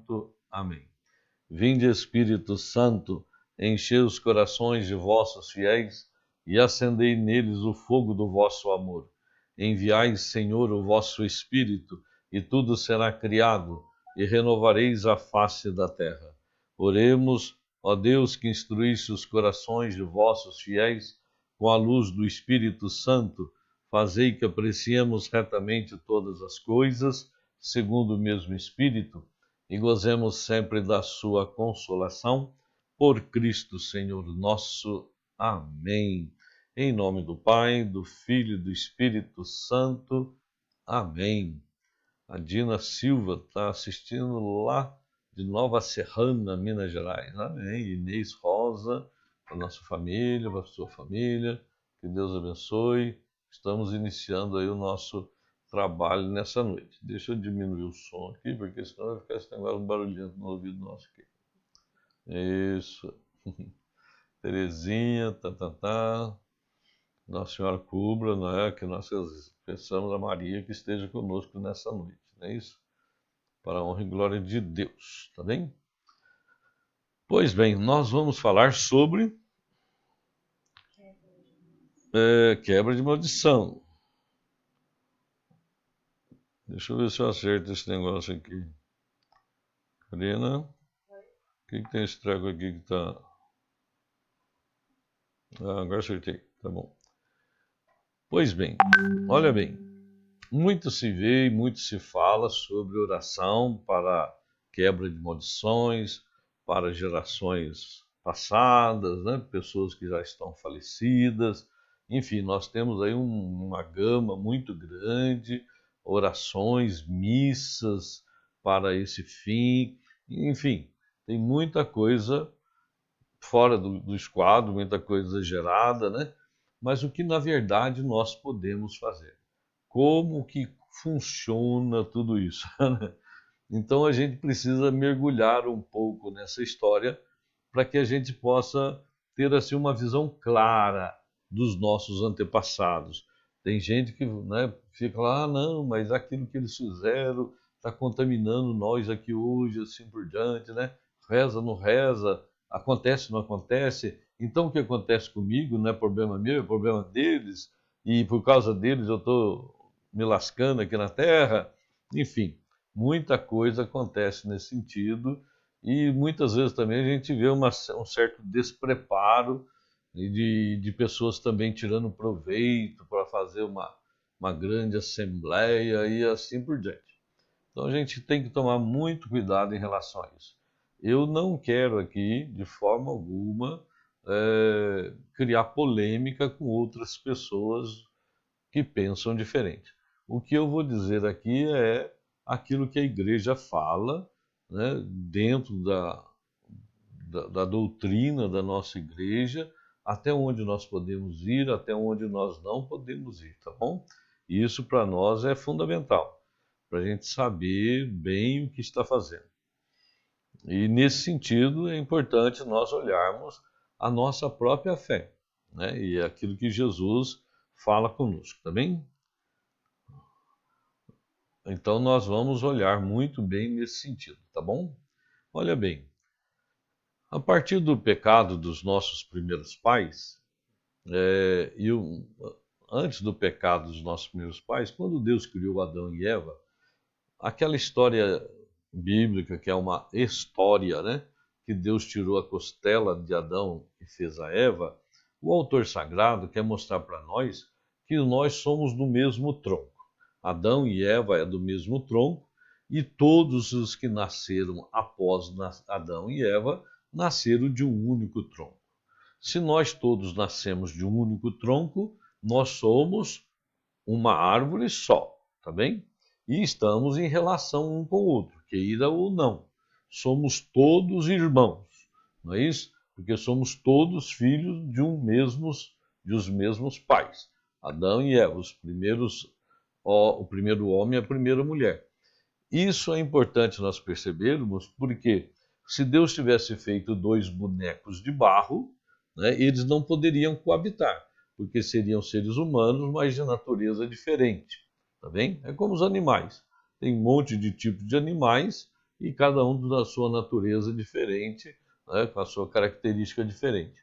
Santo. Amém. Vinde, Espírito Santo, enchei os corações de vossos fiéis e acendei neles o fogo do vosso amor. Enviai, Senhor, o vosso Espírito, e tudo será criado, e renovareis a face da terra. Oremos, ó Deus, que instruísse os corações de vossos fiéis com a luz do Espírito Santo, fazei que apreciemos retamente todas as coisas, segundo o mesmo Espírito, e gozemos sempre da sua consolação, por Cristo Senhor nosso. Amém. Em nome do Pai, do Filho e do Espírito Santo. Amém. A Dina Silva está assistindo lá de Nova Serrana, Minas Gerais. Amém. Inês Rosa, para a nossa família, para a sua família. Que Deus abençoe. Estamos iniciando aí o nosso trabalho nessa noite. Deixa eu diminuir o som aqui, porque senão vai ficar esse negócio barulhento no ouvido nosso aqui. Isso. Terezinha, Nossa Senhora cubra, não é? Que nós peçamos a Maria que esteja conosco nessa noite, não é isso? Para a honra e glória de Deus, tá bem? Pois bem, nós vamos falar sobre quebra de maldição. Deixa eu ver se eu acerto esse negócio aqui. Karina, o que tem esse treco aqui que tá... Ah, agora acertei, tá bom. Pois bem, olha bem, muito se vê e muito se fala sobre oração para quebra de maldições, para gerações passadas, né? Pessoas que já estão falecidas. Enfim, nós temos aí uma gama muito grande, orações, missas para esse fim. Enfim, tem muita coisa fora do esquadro, muita coisa exagerada, né? Mas o que na verdade nós podemos fazer? Como que funciona tudo isso? Então a gente precisa mergulhar um pouco nessa história para que a gente possa ter assim uma visão clara dos nossos antepassados. Tem gente que, né, fica lá, não, mas aquilo que eles fizeram está contaminando nós aqui hoje, assim por diante, né? Reza, não reza, acontece, não acontece. Então o que acontece comigo não é problema meu, é problema deles, e por causa deles eu estou me lascando aqui na Terra. Enfim, muita coisa acontece nesse sentido, e muitas vezes também a gente vê um certo despreparo de pessoas também tirando proveito para fazer uma grande assembleia e assim por diante. Então a gente tem que tomar muito cuidado em relação a isso. Eu não quero aqui, de forma alguma, criar polêmica com outras pessoas que pensam diferente. O que eu vou dizer aqui é aquilo que a igreja fala, né, dentro da doutrina da nossa igreja, até onde nós podemos ir, até onde nós não podemos ir, tá bom? E isso para nós é fundamental, para a gente saber bem o que está fazendo. E nesse sentido é importante nós olharmos a nossa própria fé, né? E aquilo que Jesus fala conosco, tá bem? Então nós vamos olhar muito bem nesse sentido, tá bom? Olha bem, a partir do pecado dos nossos primeiros pais, antes do pecado dos nossos primeiros pais, quando Deus criou Adão e Eva, aquela história bíblica que é uma história, né? Que Deus tirou a costela de Adão e fez a Eva, o autor sagrado quer mostrar para nós que nós somos do mesmo tronco. Adão e Eva é do mesmo tronco, e todos os que nasceram após Adão e Eva nasceram de um único tronco. Se nós todos nascemos de um único tronco, nós somos uma árvore só, tá bem? E estamos em relação um com o outro, queira ou não. Somos todos irmãos, não é isso? Porque somos todos filhos de os mesmos pais. Adão e Eva, o primeiro homem e a primeira mulher. Isso é importante nós percebermos, porque se Deus tivesse feito dois bonecos de barro, né, eles não poderiam coabitar, porque seriam seres humanos, mas de natureza diferente. Tá bem? É como os animais. Tem um monte de tipos de animais e cada um da sua natureza diferente, né, com a sua característica diferente.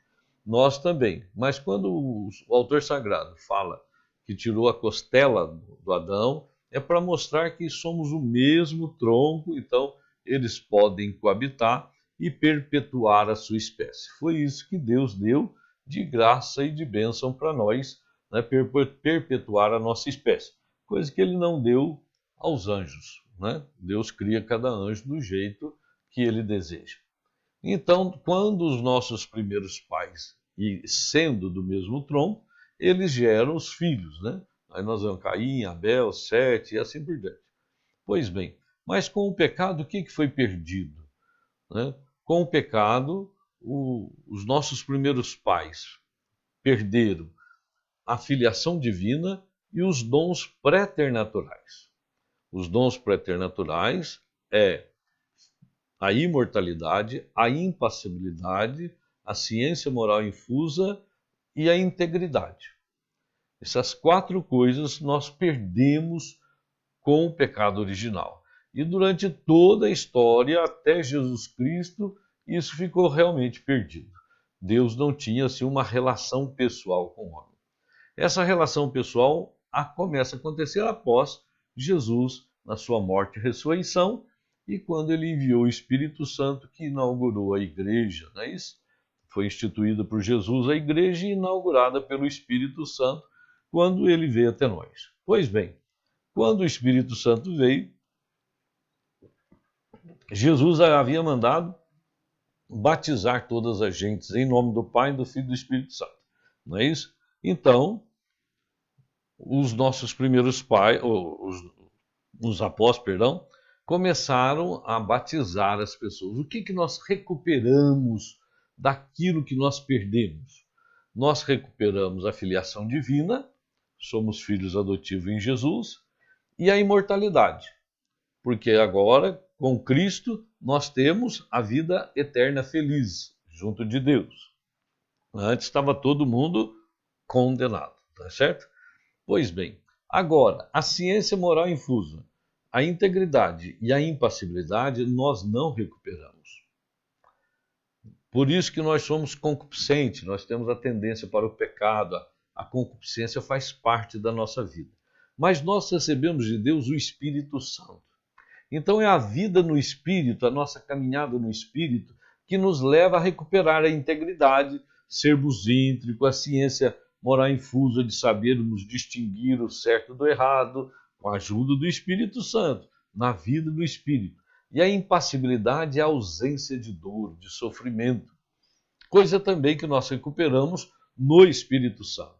Nós também. Mas quando o autor sagrado fala que tirou a costela do Adão, é para mostrar que somos o mesmo tronco, então eles podem coabitar e perpetuar a sua espécie. Foi isso que Deus deu de graça e de bênção para nós, né, perpetuar a nossa espécie, coisa que ele não deu aos anjos. Né? Deus cria cada anjo do jeito que ele deseja. Então, quando os nossos primeiros pais, e sendo do mesmo tronco, eles geram os filhos, né? Aí nós vamos Caim, Abel, Sete e assim por diante. Pois bem, mas com o pecado, o que foi perdido? Né? Com o pecado, os nossos primeiros pais perderam a filiação divina e os dons préternaturais. Os dons préternaturais é a imortalidade, a impassibilidade, a ciência moral infusa e a integridade. Essas quatro coisas nós perdemos com o pecado original. E durante toda a história, até Jesus Cristo, isso ficou realmente perdido. Deus não tinha assim, uma relação pessoal com o homem. Essa relação pessoal começa a acontecer após Jesus, na sua morte e ressurreição, e quando ele enviou o Espírito Santo, que inaugurou a igreja, não é isso? Foi instituída por Jesus a igreja e inaugurada pelo Espírito Santo quando ele veio até nós. Pois bem, quando o Espírito Santo veio, Jesus havia mandado batizar todas as gentes em nome do Pai, do Filho e do Espírito Santo. Não é isso? Então, os nossos primeiros pais, os apóstolos, perdão, começaram a batizar as pessoas. O que nós recuperamos daquilo que nós perdemos? Nós recuperamos a filiação divina, somos filhos adotivos em Jesus, e a imortalidade, porque agora, com Cristo, nós temos a vida eterna feliz, junto de Deus. Antes estava todo mundo condenado, tá certo? Pois bem, agora, a ciência moral infusa, a integridade e a impassibilidade nós não recuperamos. Por isso que nós somos concupiscentes, nós temos a tendência para o pecado, a concupiscência faz parte da nossa vida. Mas nós recebemos de Deus o Espírito Santo. Então é a vida no Espírito, a nossa caminhada no Espírito, que nos leva a recuperar a integridade, sermos íntegros, a ciência moral infusa de sabermos distinguir o certo do errado, com a ajuda do Espírito Santo, na vida do Espírito. E a impassibilidade é a ausência de dor, de sofrimento. Coisa também que nós recuperamos no Espírito Santo.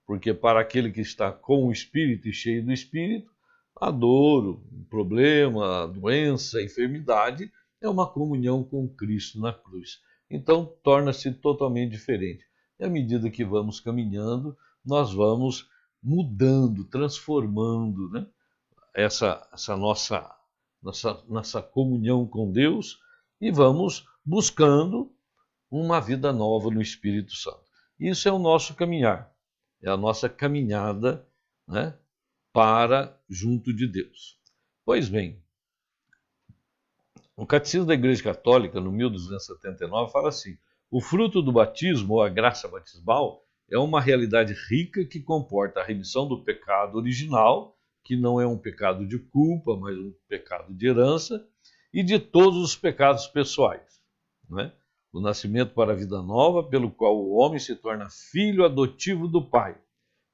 Porque para aquele que está com o Espírito e cheio do Espírito, a dor, o problema, a doença, a enfermidade é uma comunhão com Cristo na cruz. Então, torna-se totalmente diferente. E à medida que vamos caminhando, nós vamos mudando, transformando, né, essa nossa comunhão com Deus e vamos buscando uma vida nova no Espírito Santo. Isso é o nosso caminhar, é a nossa caminhada, né, para junto de Deus. Pois bem, o Catecismo da Igreja Católica, no 1279, fala assim: o fruto do batismo, ou a graça batismal, é uma realidade rica que comporta a remissão do pecado original, que não é um pecado de culpa, mas um pecado de herança, e de todos os pecados pessoais. Não é? O nascimento para a vida nova, pelo qual o homem se torna filho adotivo do Pai,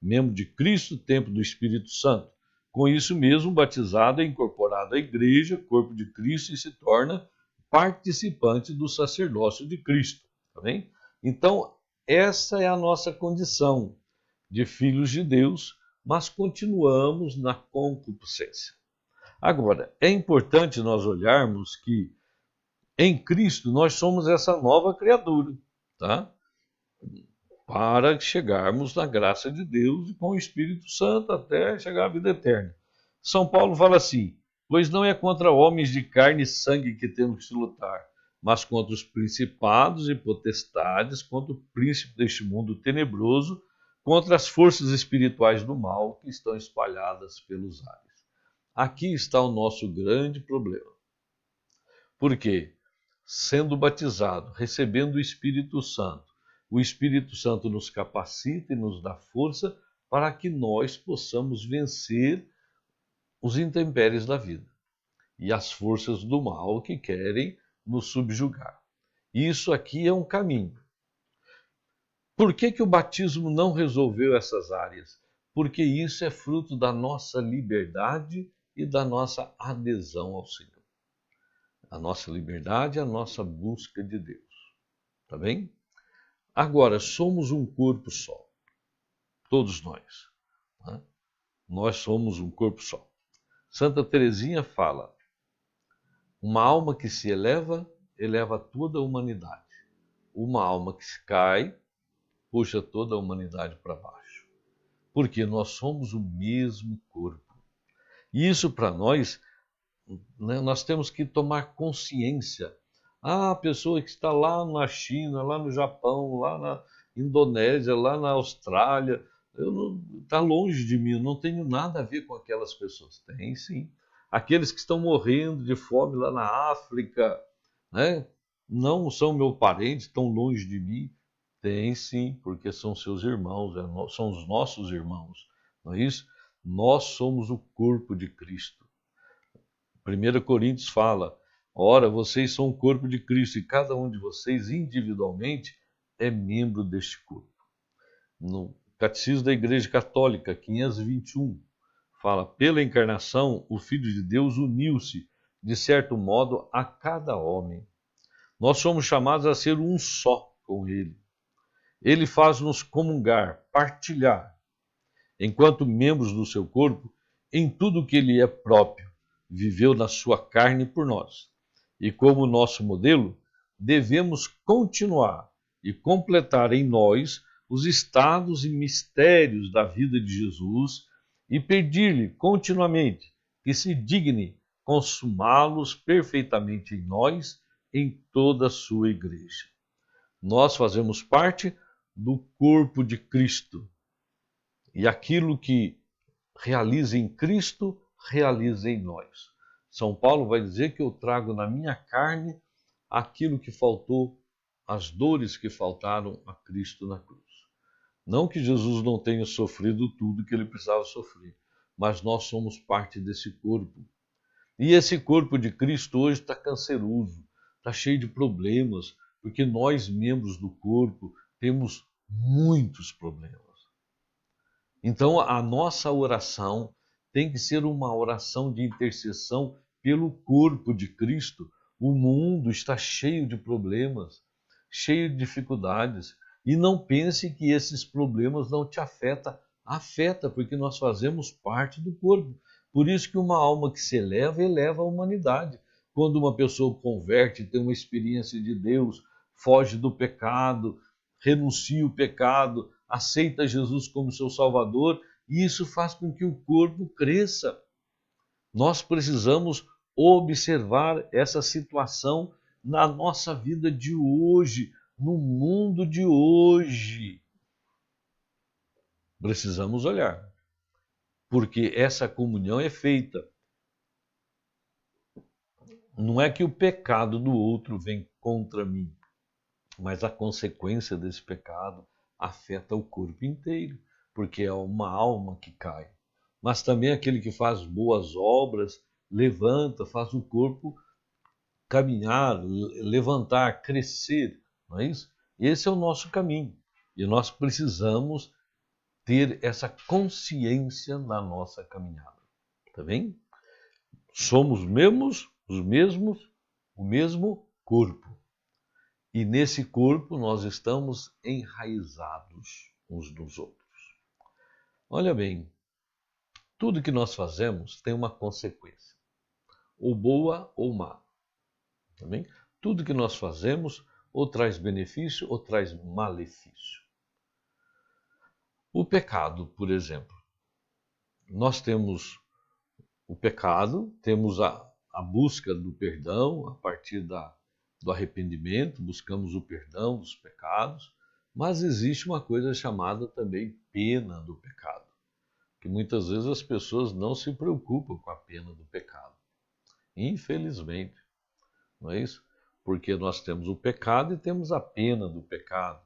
membro de Cristo, templo do Espírito Santo. Com isso mesmo, batizado é incorporado à igreja, corpo de Cristo, e se torna participante do sacerdócio de Cristo. Tá bem? Então, essa é a nossa condição de filhos de Deus, mas continuamos na concupiscência. Agora, é importante nós olharmos que em Cristo nós somos essa nova criatura, tá? Para chegarmos na graça de Deus e com o Espírito Santo até chegar à vida eterna. São Paulo fala assim: pois não é contra homens de carne e sangue que temos que lutar, mas contra os principados e potestades, contra o príncipe deste mundo tenebroso, contra as forças espirituais do mal que estão espalhadas pelos ares. Aqui está o nosso grande problema. Por quê? Sendo batizado, recebendo o Espírito Santo. O Espírito Santo nos capacita e nos dá força para que nós possamos vencer os intempéries da vida e as forças do mal que querem nos subjugar. Isso aqui é um caminho. Por que o batismo não resolveu essas áreas? Porque isso é fruto da nossa liberdade e da nossa adesão ao Senhor. A nossa liberdade é a nossa busca de Deus. Tá bem? Agora, somos um corpo só. Todos nós. Né? Nós somos um corpo só. Santa Teresinha fala: uma alma que se eleva, eleva toda a humanidade. Uma alma que se cai, puxa toda a humanidade para baixo. Porque nós somos o mesmo corpo. E isso para nós, né, nós temos que tomar consciência. Ah, a pessoa que está lá na China, lá no Japão, lá na Indonésia, lá na Austrália, está longe de mim, eu não tenho nada a ver com aquelas pessoas. Tem sim. Aqueles que estão morrendo de fome lá na África, né, não são meu parente, estão longe de mim. Tem sim, porque são seus irmãos, são os nossos irmãos, não é isso? Nós somos o corpo de Cristo. 1 Coríntios fala: ora, vocês são o corpo de Cristo e cada um de vocês individualmente é membro deste corpo. No Catecismo da Igreja Católica, 521, fala: pela encarnação, o Filho de Deus uniu-se, de certo modo, a cada homem. Nós somos chamados a ser um só com Ele. Ele faz-nos comungar, partilhar, enquanto membros do seu corpo, em tudo o que Ele é próprio, viveu na sua carne por nós. E como nosso modelo, devemos continuar e completar em nós os estados e mistérios da vida de Jesus e pedir-lhe continuamente que se digne consumá-los perfeitamente em nós, em toda a sua igreja. Nós fazemos parte do corpo de Cristo. E aquilo que realiza em Cristo, realiza em nós. São Paulo vai dizer que eu trago na minha carne aquilo que faltou, as dores que faltaram a Cristo na cruz. Não que Jesus não tenha sofrido tudo que ele precisava sofrer, mas nós somos parte desse corpo. E esse corpo de Cristo hoje está canceroso, está cheio de problemas, porque nós, membros do corpo, temos muitos problemas. Então, a nossa oração tem que ser uma oração de intercessão pelo corpo de Cristo. O mundo está cheio de problemas, cheio de dificuldades. E não pense que esses problemas não te afetam. Afeta, porque nós fazemos parte do corpo. Por isso que uma alma que se eleva, eleva a humanidade. Quando uma pessoa converte, tem uma experiência de Deus, foge do pecado, renuncia o pecado, aceita Jesus como seu Salvador, e isso faz com que o corpo cresça. Nós precisamos observar essa situação na nossa vida de hoje, no mundo de hoje. Precisamos olhar, porque essa comunhão é feita. Não é que o pecado do outro vem contra mim, mas a consequência desse pecado afeta o corpo inteiro, porque é uma alma que cai. Mas também aquele que faz boas obras, levanta, faz o corpo caminhar, levantar, crescer, não é isso? Esse é o nosso caminho. E nós precisamos ter essa consciência na nossa caminhada. Tá bem? Somos o mesmo corpo. E nesse corpo nós estamos enraizados uns nos outros. Olha bem, tudo que nós fazemos tem uma consequência, ou boa ou má. Tá bem? Tudo que nós fazemos ou traz benefício ou traz malefício. O pecado, por exemplo. Nós temos o pecado, temos a busca do perdão a partir do arrependimento, buscamos o perdão dos pecados, mas existe uma coisa chamada também pena do pecado, que muitas vezes as pessoas não se preocupam com a pena do pecado. Infelizmente, não é isso? Porque nós temos o pecado e temos a pena do pecado.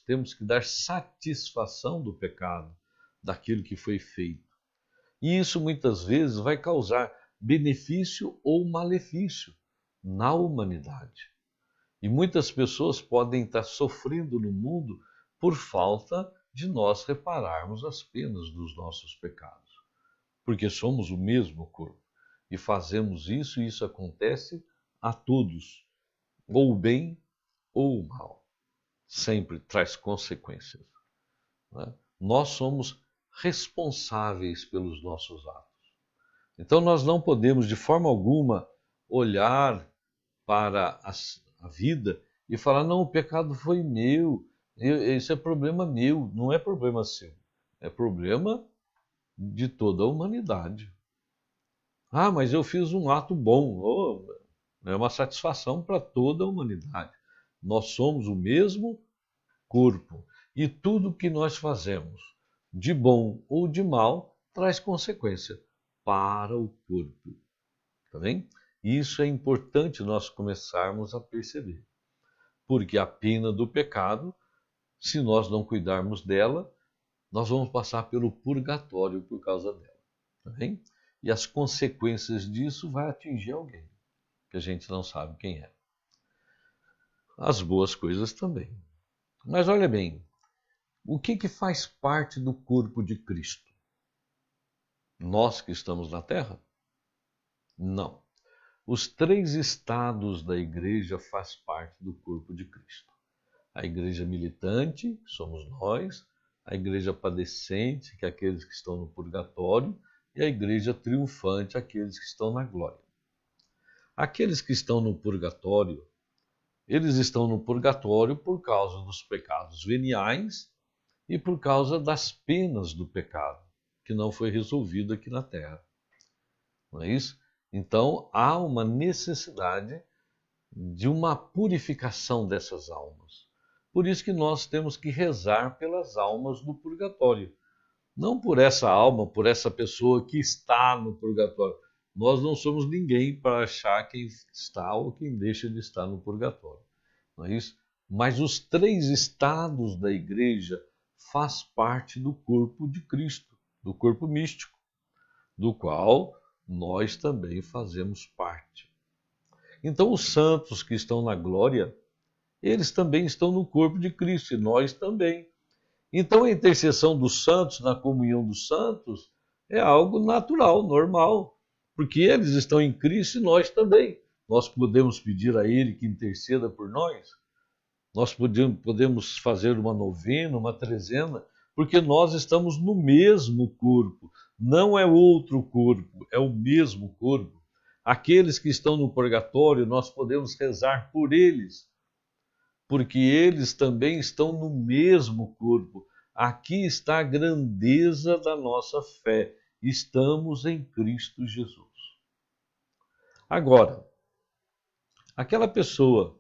Temos que dar satisfação do pecado, daquilo que foi feito. E isso muitas vezes vai causar benefício ou malefício na humanidade. E muitas pessoas podem estar sofrendo no mundo por falta de nós repararmos as penas dos nossos pecados. Porque somos o mesmo corpo e fazemos isso, e isso acontece a todos, ou o bem ou o mal. Sempre traz consequências, né? Nós somos responsáveis pelos nossos atos. Então nós não podemos de forma alguma olhar para a vida e falar: não, o pecado foi meu, isso é problema meu. Não é problema seu, é problema de toda a humanidade. Ah, mas eu fiz um ato bom. Oh, é uma satisfação para toda a humanidade. Nós somos o mesmo corpo e tudo que nós fazemos, de bom ou de mal, traz consequência para o corpo. Tá bem? Isso é importante nós começarmos a perceber. Porque a pena do pecado, se nós não cuidarmos dela, nós vamos passar pelo purgatório por causa dela. Tá bem? E as consequências disso vai atingir alguém, que a gente não sabe quem é. As boas coisas também. Mas olha bem, o que faz parte do corpo de Cristo? Nós que estamos na Terra? Não. Os 3 estados da igreja faz parte do corpo de Cristo. A igreja militante, que somos nós, a igreja padecente, que é aqueles que estão no purgatório, e a igreja triunfante, aqueles que estão na glória. Aqueles que estão no purgatório, eles estão no purgatório por causa dos pecados veniais e por causa das penas do pecado, que não foi resolvido aqui na Terra. Não é isso? Então, há uma necessidade de uma purificação dessas almas. Por isso que nós temos que rezar pelas almas do purgatório. Não por essa alma, por essa pessoa que está no purgatório. Nós não somos ninguém para achar quem está ou quem deixa de estar no purgatório. Não é isso? Mas os 3 estados da igreja faz parte do corpo de Cristo, do corpo místico, do qual nós também fazemos parte. Então, os santos que estão na glória, eles também estão no corpo de Cristo, e nós também. Então, a intercessão dos santos na comunhão dos santos é algo natural, normal, porque eles estão em Cristo e nós também. Nós podemos pedir a Ele que interceda por nós, nós podemos fazer uma novena, uma trezena, porque nós estamos no mesmo corpo. Não é outro corpo, é o mesmo corpo. Aqueles que estão no purgatório, nós podemos rezar por eles, porque eles também estão no mesmo corpo. Aqui está a grandeza da nossa fé. Estamos em Cristo Jesus. Agora, aquela pessoa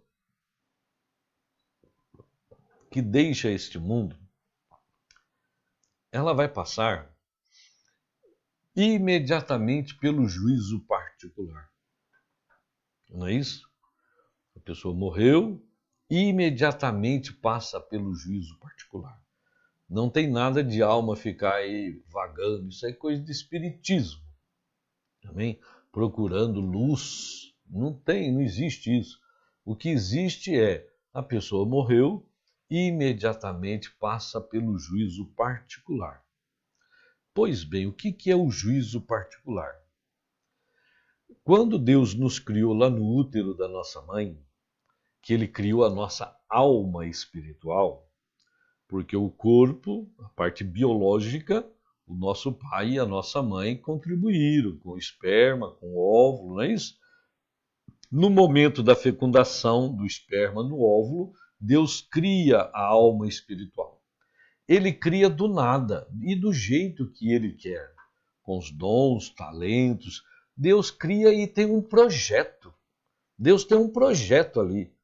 que deixa este mundo, ela vai passar imediatamente pelo juízo particular. Não é isso? A pessoa morreu e imediatamente passa pelo juízo particular. Não tem nada de alma ficar aí vagando, isso é coisa de espiritismo. Também procurando luz. Não tem, não existe isso. O que existe é a pessoa morreu e imediatamente passa pelo juízo particular. Pois bem, o que é o juízo particular? Quando Deus nos criou lá no útero da nossa mãe, que Ele criou a nossa alma espiritual, porque o corpo, a parte biológica, o nosso pai e a nossa mãe contribuíram com o esperma, com o óvulo, não é isso? No momento da fecundação do esperma no óvulo, Deus cria a alma espiritual. Ele cria do nada e do jeito que Ele quer, com os dons, talentos. Deus cria e tem um projeto. Deus tem um projeto ali.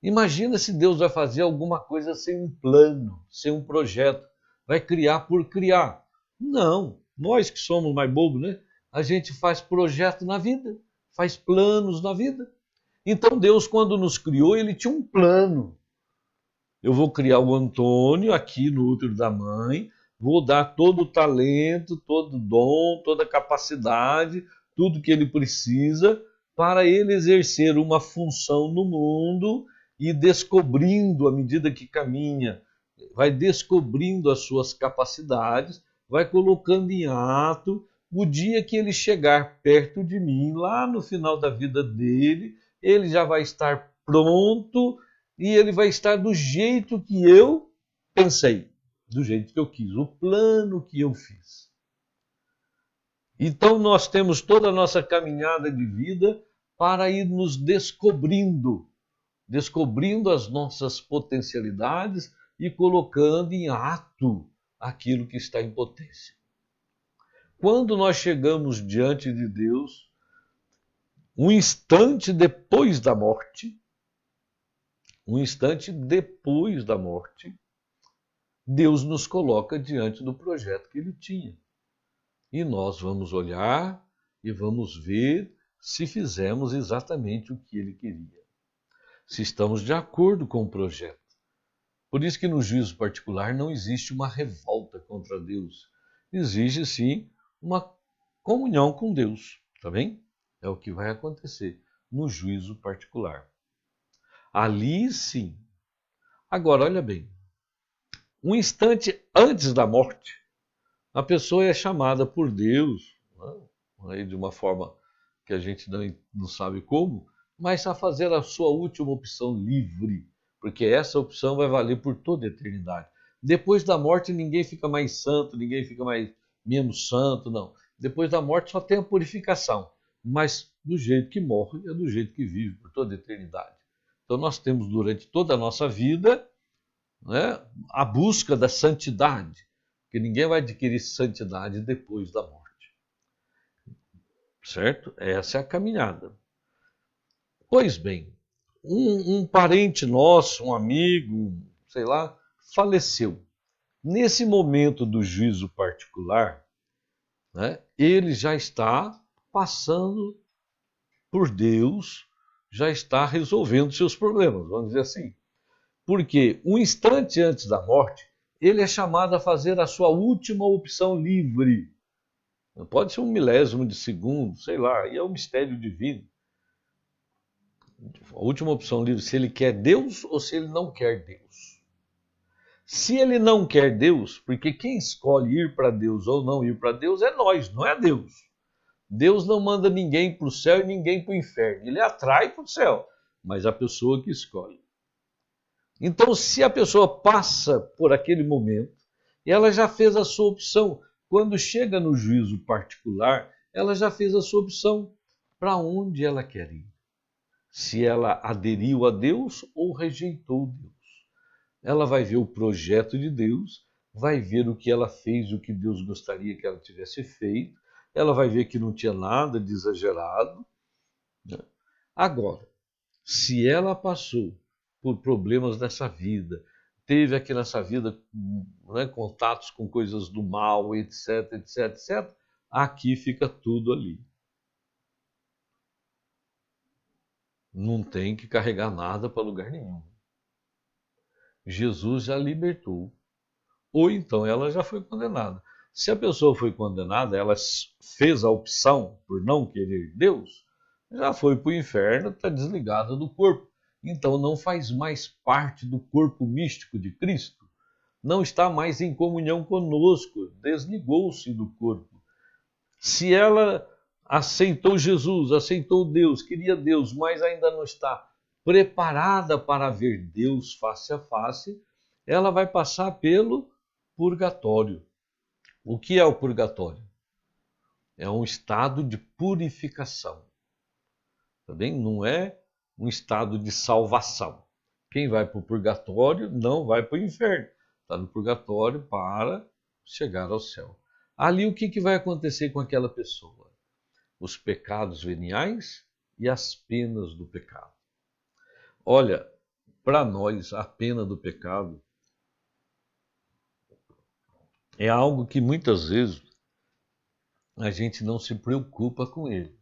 Imagina se Deus vai fazer alguma coisa sem um plano, sem um projeto. Vai criar por criar. Não, nós que somos mais bobos, né? A gente faz projeto na vida, faz planos na vida. Então Deus, quando nos criou, ele tinha um plano. Eu vou criar o Antônio aqui no útero da mãe, vou dar todo o talento, todo o dom, toda a capacidade, tudo que ele precisa para ele exercer uma função no mundo e descobrindo, à medida que caminha, vai descobrindo as suas capacidades, vai colocando em ato. O dia que ele chegar perto de mim, lá no final da vida dele, ele já vai estar pronto e ele vai estar do jeito que eu pensei, do jeito que eu quis, o plano que eu fiz. Então nós temos toda a nossa caminhada de vida para ir nos descobrindo as nossas potencialidades e colocando em ato aquilo que está em potência. Quando nós chegamos diante de Deus, um instante depois da morte, Deus nos coloca diante do projeto que ele tinha. E nós vamos olhar e vamos ver se fizemos exatamente o que ele queria. Se estamos de acordo com o projeto. Por isso que no juízo particular não existe uma revolta contra Deus. Existe sim uma comunhão com Deus, tá bem? É o que vai acontecer no juízo particular. Ali sim. Agora, olha bem. Um instante antes da morte, a pessoa é chamada por Deus, né, de uma forma que a gente não sabe como, mas a fazer a sua última opção livre, porque essa opção vai valer por toda a eternidade. Depois da morte ninguém fica mais santo, ninguém fica mais menos santo, não. Depois da morte só tem a purificação, mas do jeito que morre é do jeito que vive por toda a eternidade. Então nós temos durante toda a nossa vida, né, a busca da santidade, porque ninguém vai adquirir santidade depois da morte. Certo? Essa é a caminhada. Pois bem, um parente nosso, um amigo, sei lá, faleceu. Nesse momento do juízo particular, né, ele já está passando por Deus, já está resolvendo seus problemas, vamos dizer assim. Porque um instante antes da morte, ele é chamado a fazer a sua última opção livre. Pode ser um milésimo de segundo, sei lá, e é um mistério divino. A última opção livre, se ele quer Deus ou se ele não quer Deus. Se ele não quer Deus, porque quem escolhe ir para Deus ou não ir para Deus é nós, não é Deus. Deus não manda ninguém para o céu e ninguém para o inferno. Ele atrai para o céu, mas a pessoa que escolhe. Então, se a pessoa passa por aquele momento, ela já fez a sua opção. Quando chega no juízo particular, ela já fez a sua opção para onde ela quer ir. Se ela aderiu a Deus ou rejeitou Deus. Ela vai ver o projeto de Deus, vai ver o que ela fez, o que Deus gostaria que ela tivesse feito, ela vai ver que não tinha nada de exagerado. Agora, se ela passou por problemas dessa vida, teve aqui nessa vida, né, contatos com coisas do mal, etc, etc, etc, aqui fica tudo ali. Não tem que carregar nada para lugar nenhum. Jesus já libertou. Ou então ela já foi condenada. Se a pessoa foi condenada, ela fez a opção por não querer Deus, já foi para o inferno, está desligada do corpo. Então não faz mais parte do corpo místico de Cristo. Não está mais em comunhão conosco, desligou-se do corpo. Se ela aceitou Jesus, aceitou Deus, queria Deus, mas ainda não está preparada para ver Deus face a face, ela vai passar pelo purgatório. O que é o purgatório? É um estado de purificação. Tá bem? Não é um estado de salvação. Quem vai para o purgatório não vai para o inferno. Está no purgatório para chegar ao céu. Ali o que vai acontecer com aquela pessoa? Os pecados veniais e as penas do pecado. Olha, para nós, a pena do pecado é algo que muitas vezes a gente não se preocupa com ele.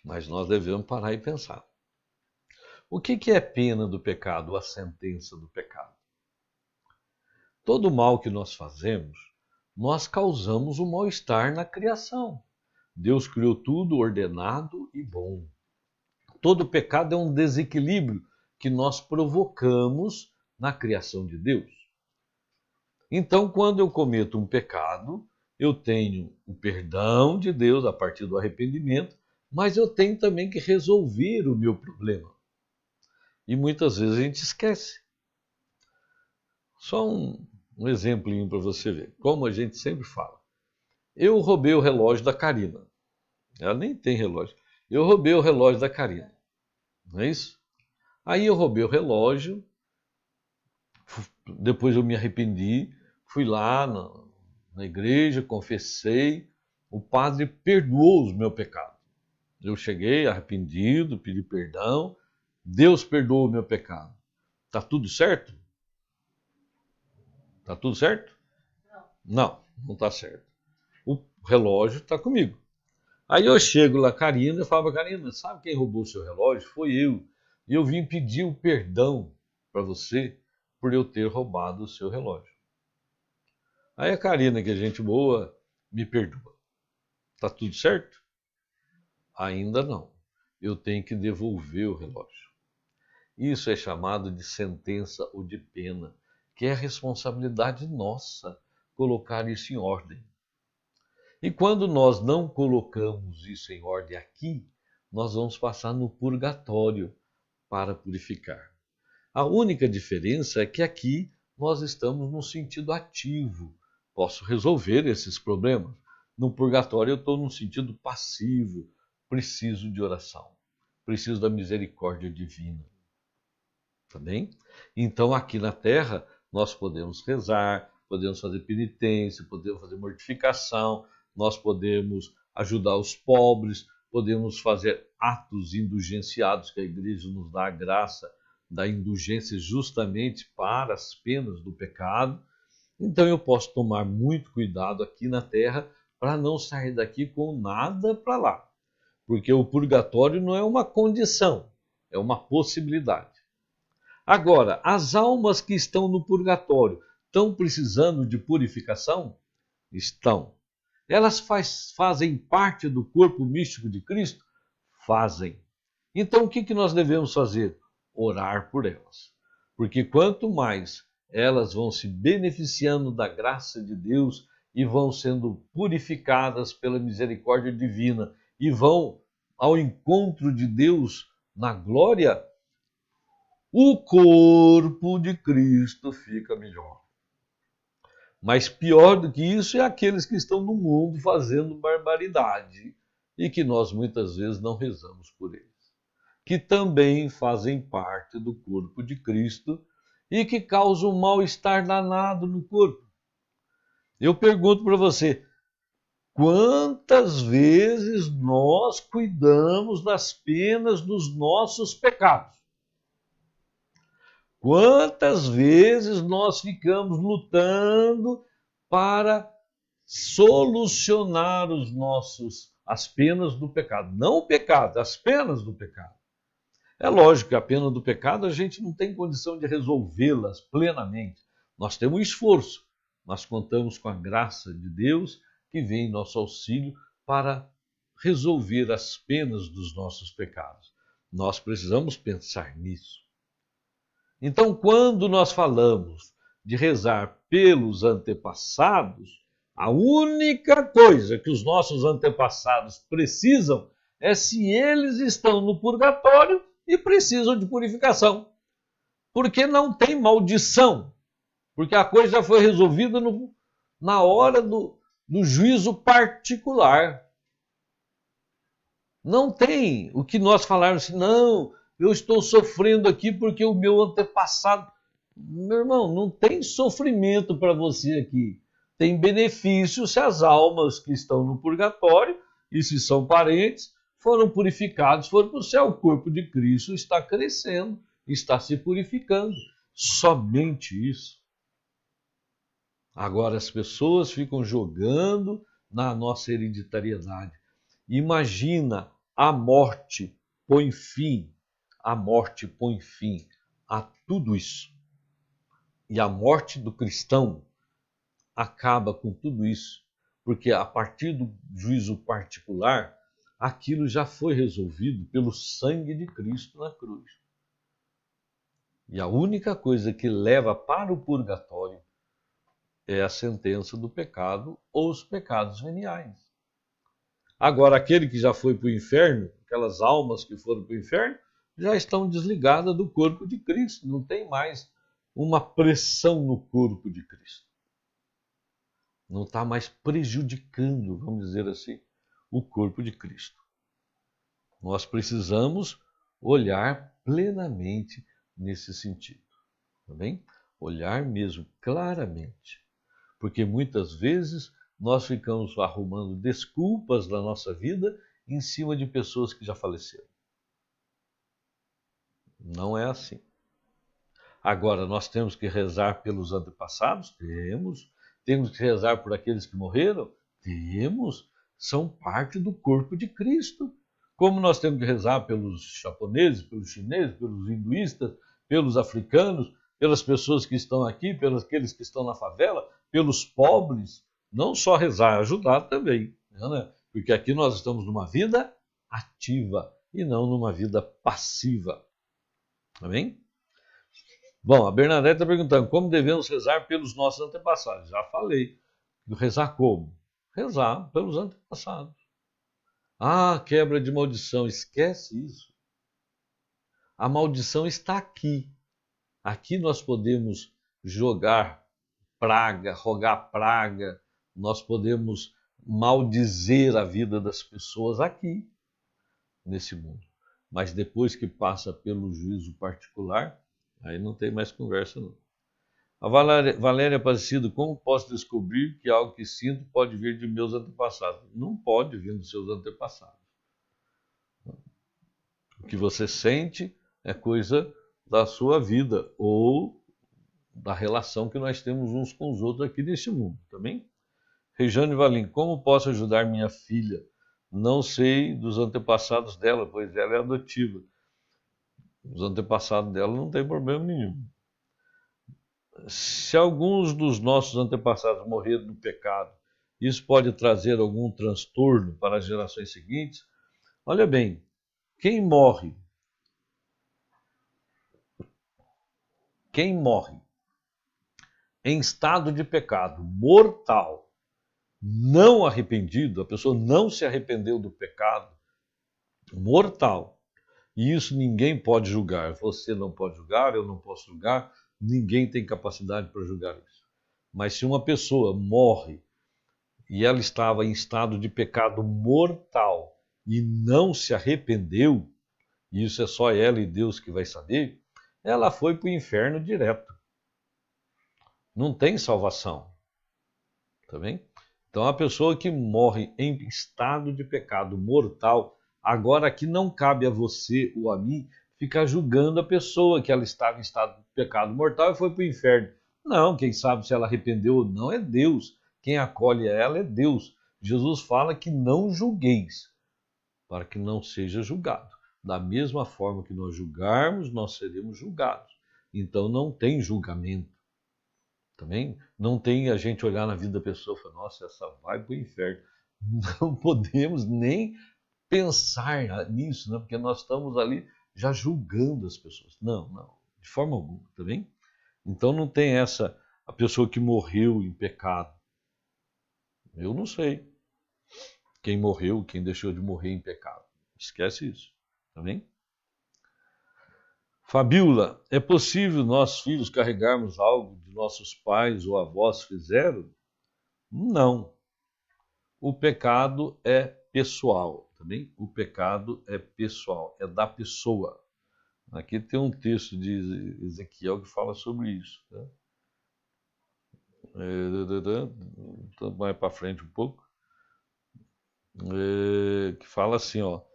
Mas nós devemos parar e pensar. O que é pena do pecado, a sentença do pecado? Todo mal que nós fazemos, nós causamos um mal-estar na criação. Deus criou tudo ordenado e bom. Todo pecado é um desequilíbrio que nós provocamos na criação de Deus. Então, quando eu cometo um pecado, eu tenho o perdão de Deus a partir do arrependimento, mas eu tenho também que resolver o meu problema. E muitas vezes a gente esquece. Só um exemplinho para você ver, como a gente sempre fala. Eu roubei o relógio da Karina. Ela nem tem relógio. Eu roubei o relógio da Karina. Não é isso? Aí eu roubei o relógio, depois eu me arrependi, fui lá na igreja, confessei, o padre perdoou os meus pecados. Eu cheguei arrependido, pedi perdão, Deus perdoou o meu pecado. Tá tudo certo? Tá tudo certo? Não, não tá certo. O relógio está comigo. Aí eu chego lá, Karina, e falo para Karina, sabe quem roubou o seu relógio? Foi eu. E eu vim pedir o perdão para você por eu ter roubado o seu relógio. Aí a Karina, que é gente boa, me perdoa. Tá tudo certo? Ainda não. Eu tenho que devolver o relógio. Isso é chamado de sentença ou de pena, que é a responsabilidade nossa colocar isso em ordem. E quando nós não colocamos isso em ordem aqui, nós vamos passar no purgatório para purificar. A única diferença é que aqui nós estamos no sentido ativo. Posso resolver esses problemas. No purgatório eu estou no sentido passivo. Preciso de oração. Preciso da misericórdia divina. Tá bem? Então aqui na Terra nós podemos rezar, podemos fazer penitência, podemos fazer mortificação, nós podemos ajudar os pobres, podemos fazer atos indulgenciados, que a igreja nos dá a graça da indulgência justamente para as penas do pecado. Então eu posso tomar muito cuidado aqui na Terra para não sair daqui com nada para lá. Porque o purgatório não é uma condição, é uma possibilidade. Agora, as almas que estão no purgatório estão precisando de purificação? Estão. Elas fazem parte do corpo místico de Cristo? Fazem. Então, o que nós devemos fazer? Orar por elas. Porque quanto mais elas vão se beneficiando da graça de Deus e vão sendo purificadas pela misericórdia divina e vão ao encontro de Deus na glória, o corpo de Cristo fica melhor. Mas pior do que isso é aqueles que estão no mundo fazendo barbaridade e que nós muitas vezes não rezamos por eles, que também fazem parte do corpo de Cristo e que causam um mal-estar danado no corpo. Eu pergunto para você, quantas vezes nós cuidamos das penas dos nossos pecados? Quantas vezes nós ficamos lutando para solucionar as penas do pecado? Não o pecado, as penas do pecado. É lógico que a pena do pecado a gente não tem condição de resolvê-las plenamente. Nós temos esforço, mas contamos com a graça de Deus que vem em nosso auxílio para resolver as penas dos nossos pecados. Nós precisamos pensar nisso. Então, quando nós falamos de rezar pelos antepassados, a única coisa que os nossos antepassados precisam é se eles estão no purgatório e precisam de purificação. Porque não tem maldição. Porque a coisa já foi resolvida na hora do juízo particular. Não tem o que nós falarmos assim, não, eu estou sofrendo aqui porque o meu antepassado... Meu irmão, não tem sofrimento para você aqui. Tem benefício se as almas que estão no purgatório, e se são parentes, foram purificados, foram para o céu. O corpo de Cristo está crescendo, está se purificando. Somente isso. Agora as pessoas ficam jogando na nossa hereditariedade. Imagina, a morte põe fim a morte põe fim a tudo isso. E a morte do cristão acaba com tudo isso, porque a partir do juízo particular, aquilo já foi resolvido pelo sangue de Cristo na cruz. E a única coisa que leva para o purgatório é a sentença do pecado ou os pecados veniais. Agora, aquele que já foi para o inferno, aquelas almas que foram para o inferno, já estão desligadas do corpo de Cristo. Não tem mais uma pressão no corpo de Cristo. Não está mais prejudicando, vamos dizer assim, o corpo de Cristo. Nós precisamos olhar plenamente nesse sentido. Tá bem? Olhar mesmo claramente. Porque muitas vezes nós ficamos arrumando desculpas na nossa vida em cima de pessoas que já faleceram. Não é assim. Agora, nós temos que rezar pelos antepassados? Temos. Temos que rezar por aqueles que morreram? Temos. São parte do corpo de Cristo. Como nós temos que rezar pelos japoneses, pelos chineses, pelos hinduístas, pelos africanos, pelas pessoas que estão aqui, pelos aqueles que estão na favela, pelos pobres, não só rezar, ajudar também, né? Porque aqui nós estamos numa vida ativa e não numa vida passiva. Amém? Bom, a Bernadette está perguntando como devemos rezar pelos nossos antepassados. Já falei. Rezar como? Rezar pelos antepassados. Ah, quebra de maldição. Esquece isso. A maldição está aqui. Aqui nós podemos jogar praga, rogar praga, nós podemos maldizer a vida das pessoas aqui, nesse mundo. Mas depois que passa pelo juízo particular, aí não tem mais conversa não. A Valéria Aparecido, como posso descobrir que algo que sinto pode vir de meus antepassados? Não pode vir dos seus antepassados. O que você sente é coisa da sua vida ou da relação que nós temos uns com os outros aqui neste mundo, também? Rejane Valim, como posso ajudar minha filha? Não sei dos antepassados dela, pois ela é adotiva. Os antepassados dela não tem problema nenhum. Se alguns dos nossos antepassados morreram no pecado, isso pode trazer algum transtorno para as gerações seguintes? Olha bem, quem morre em estado de pecado mortal, não arrependido, a pessoa não se arrependeu do pecado mortal, e isso ninguém pode julgar. Você não pode julgar, eu não posso julgar, ninguém tem capacidade para julgar isso. Mas se uma pessoa morre e ela estava em estado de pecado mortal e não se arrependeu, e isso é só ela e Deus que vai saber, ela foi para o inferno direto. Não tem salvação. Tá bem? Então, a pessoa que morre em estado de pecado mortal, agora aqui não cabe a você ou a mim ficar julgando a pessoa que ela estava em estado de pecado mortal e foi para o inferno. Não, quem sabe se ela arrependeu ou não é Deus. Quem acolhe ela é Deus. Jesus fala que não julgueis, para que não seja julgado. Da mesma forma que nós julgarmos, nós seremos julgados. Então não tem julgamento. Também não tem a gente olhar na vida da pessoa e falar, nossa, essa vai para o inferno. Não podemos nem pensar nisso, né? Porque nós estamos ali já julgando as pessoas. Não, de forma alguma, tá bem? Então não tem essa, a pessoa que morreu em pecado. Eu não sei quem morreu, quem deixou de morrer em pecado. Esquece isso, tá bem? Fabiola, é possível nós, filhos, carregarmos algo de nossos pais ou avós fizeram? Não. O pecado é pessoal, tá bem? O pecado é pessoal, é da pessoa. Aqui tem um texto de Ezequiel que fala sobre isso. Tá? Então, vai para frente um pouco. Que fala assim, ó.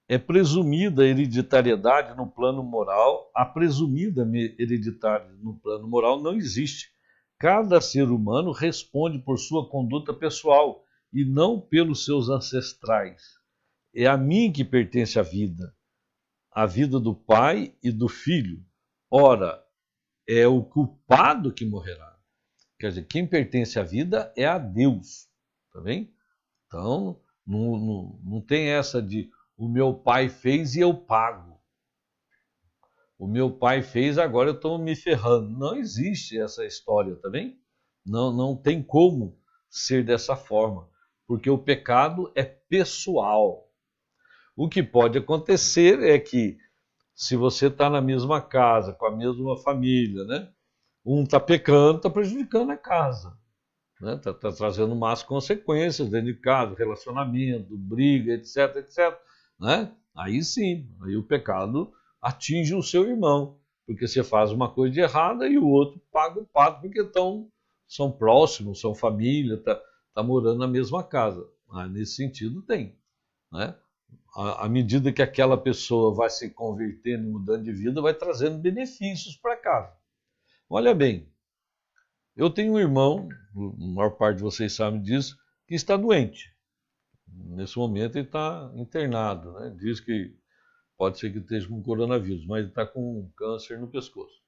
É presumida hereditariedade no plano moral. A presumida hereditariedade no plano moral não existe. Cada ser humano responde por sua conduta pessoal e não pelos seus ancestrais. É a mim que pertence a vida, a vida do pai e do filho. Ora, é o culpado que morrerá. Quer dizer, quem pertence à vida é a Deus. Tá bem? Então, não tem essa de o meu pai fez e eu pago. O meu pai fez, agora eu estou me ferrando. Não existe essa história, tá bem? Não tem como ser dessa forma, porque o pecado é pessoal. O que pode acontecer é que, se você está na mesma casa, com a mesma família, né? Um está pecando, está prejudicando a casa. Né? Tá trazendo más consequências dentro de casa, relacionamento, briga, etc, etc. Né? Aí sim, aí o pecado atinge o seu irmão, porque você faz uma coisa de errada e o outro paga o pato, porque são próximos, são família, tá morando na mesma casa. Ah, nesse sentido tem. Né? À medida que aquela pessoa vai se convertendo e mudando de vida, vai trazendo benefícios para casa. Olha bem, eu tenho um irmão, a maior parte de vocês sabe disso, que está doente. Nesse momento ele está internado, né? Diz que pode ser que esteja com coronavírus, mas ele está com câncer no pescoço,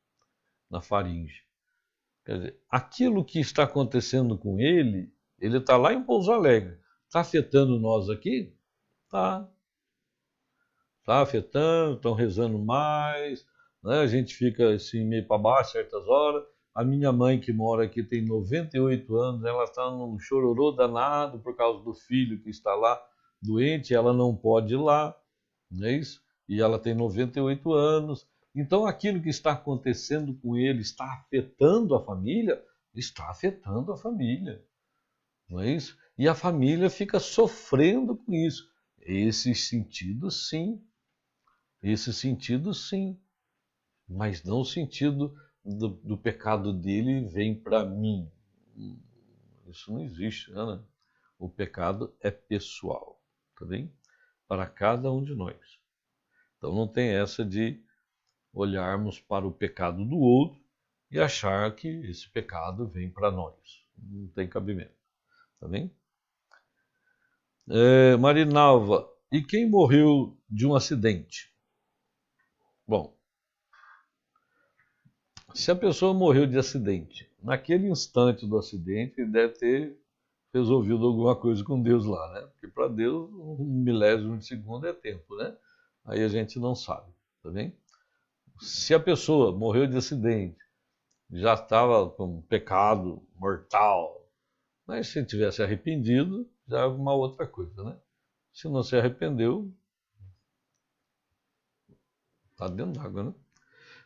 na faringe. Quer dizer, aquilo que está acontecendo com ele está lá em Pouso Alegre. Está afetando nós aqui? Tá. Está afetando, estão rezando mais, né? A gente fica assim meio para baixo certas horas. A minha mãe, que mora aqui, tem 98 anos, ela está num chororô danado por causa do filho que está lá doente, ela não pode ir lá, não é isso? E ela tem 98 anos. Então, aquilo que está acontecendo com ele está afetando a família? Está afetando a família, não é isso? E a família fica sofrendo com isso. Esse sentido, sim. Esse sentido, sim, mas não o sentido do pecado dele vem para mim. Isso não existe, né? O pecado é pessoal, tá bem? Para cada um de nós. Então não tem essa de olharmos para o pecado do outro e achar que esse pecado vem para nós. Não tem cabimento, tá bem? Marinalva, e quem morreu de um acidente? Bom, se a pessoa morreu de acidente, naquele instante do acidente, ele deve ter resolvido alguma coisa com Deus lá, né? Porque para Deus, um milésimo de segundo é tempo, né? Aí a gente não sabe, tá bem? Se a pessoa morreu de acidente, já estava com pecado mortal, mas se tivesse arrependido, já é uma outra coisa, né? Se não se arrependeu, está dentro d'água, né?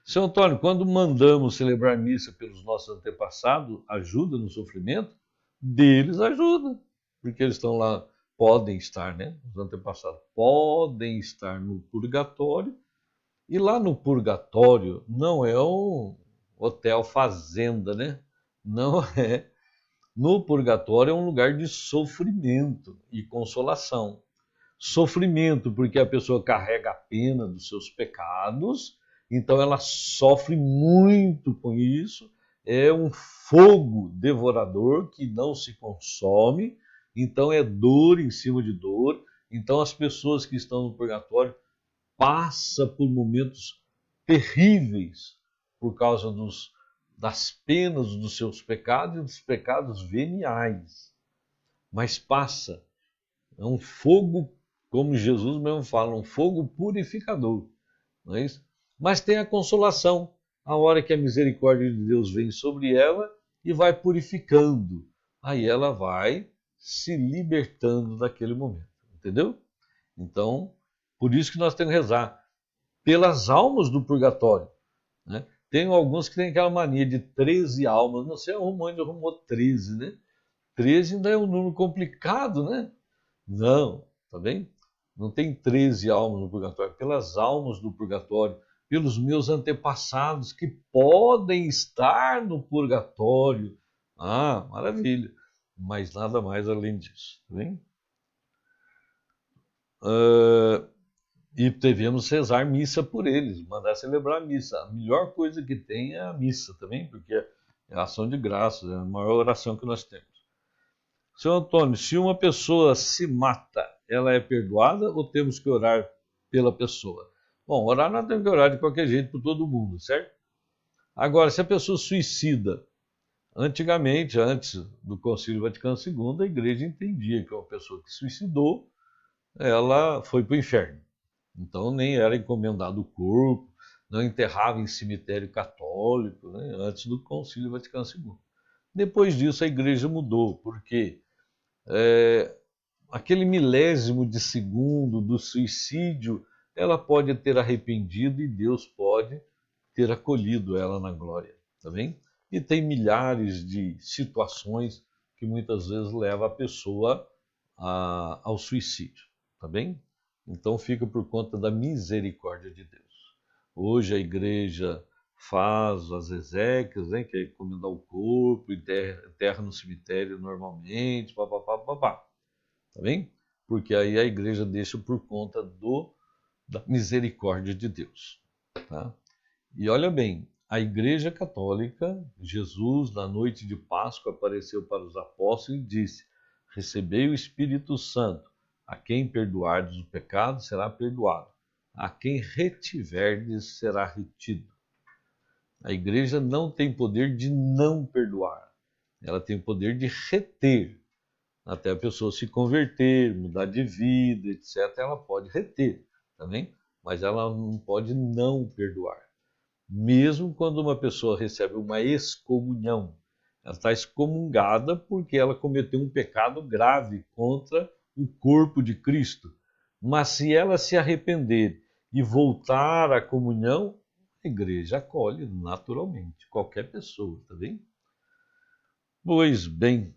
Seu Antônio, quando mandamos celebrar missa pelos nossos antepassados, ajuda no sofrimento? Deles ajuda, porque eles estão lá, podem estar, né? Os antepassados podem estar no purgatório, e lá no purgatório não é um hotel fazenda, né? Não é. No purgatório é um lugar de sofrimento e consolação. Sofrimento, porque a pessoa carrega a pena dos seus pecados, então ela sofre muito com isso, é um fogo devorador que não se consome, então é dor em cima de dor. Então as pessoas que estão no purgatório passam por momentos terríveis por causa das penas dos seus pecados e dos pecados veniais, mas passa. É um fogo, como Jesus mesmo fala, um fogo purificador, não é isso? Mas tem a consolação, a hora que a misericórdia de Deus vem sobre ela e vai purificando. Aí ela vai se libertando daquele momento, entendeu? Então, por isso que nós temos que rezar pelas almas do purgatório, né? Tem alguns que têm aquela mania de 13 almas, não sei onde arrumou 13, né? 13 ainda é um número complicado, né? Não, tá bem? Não tem 13 almas no purgatório, pelas almas do purgatório, pelos meus antepassados que podem estar no purgatório. Ah, maravilha. Mas nada mais além disso, tá bem? E devemos rezar missa por eles, mandar celebrar a missa. A melhor coisa que tem é a missa também, porque é a ação de graças, é a maior oração que nós temos. Seu Antônio, se uma pessoa se mata, ela é perdoada ou temos que orar pela pessoa? Bom, orar nós temos que orar de qualquer jeito por todo mundo, certo? Agora, se a pessoa suicida, antigamente, antes do Concílio Vaticano II, a igreja entendia que uma pessoa que suicidou, ela foi para o inferno. Então nem era encomendado o corpo, não enterrava em cemitério católico, né, antes do Concílio Vaticano II. Depois disso a igreja mudou, porque aquele milésimo de segundo do suicídio, ela pode ter arrependido e Deus pode ter acolhido ela na glória, tá bem? E tem milhares de situações que muitas vezes levam a pessoa ao suicídio, tá bem? Então fica por conta da misericórdia de Deus. Hoje a igreja faz as exéquias, né, que é encomendar o corpo, enterra no cemitério normalmente, papapá, tá bem? Porque aí a igreja deixa por conta da misericórdia de Deus, tá? E olha bem, a Igreja Católica, Jesus, na noite de Páscoa, apareceu para os apóstolos e disse: Recebei o Espírito Santo. A quem perdoardes o pecado, será perdoado. A quem retiverdes, será retido. A Igreja não tem poder de não perdoar. Ela tem o poder de reter. Até a pessoa se converter, mudar de vida, etc. Ela pode reter, tá bem? Mas ela não pode não perdoar. Mesmo quando uma pessoa recebe uma excomunhão, ela está excomungada porque ela cometeu um pecado grave contra o corpo de Cristo. Mas se ela se arrepender e voltar à comunhão, a igreja acolhe naturalmente qualquer pessoa, tá bem? Pois bem,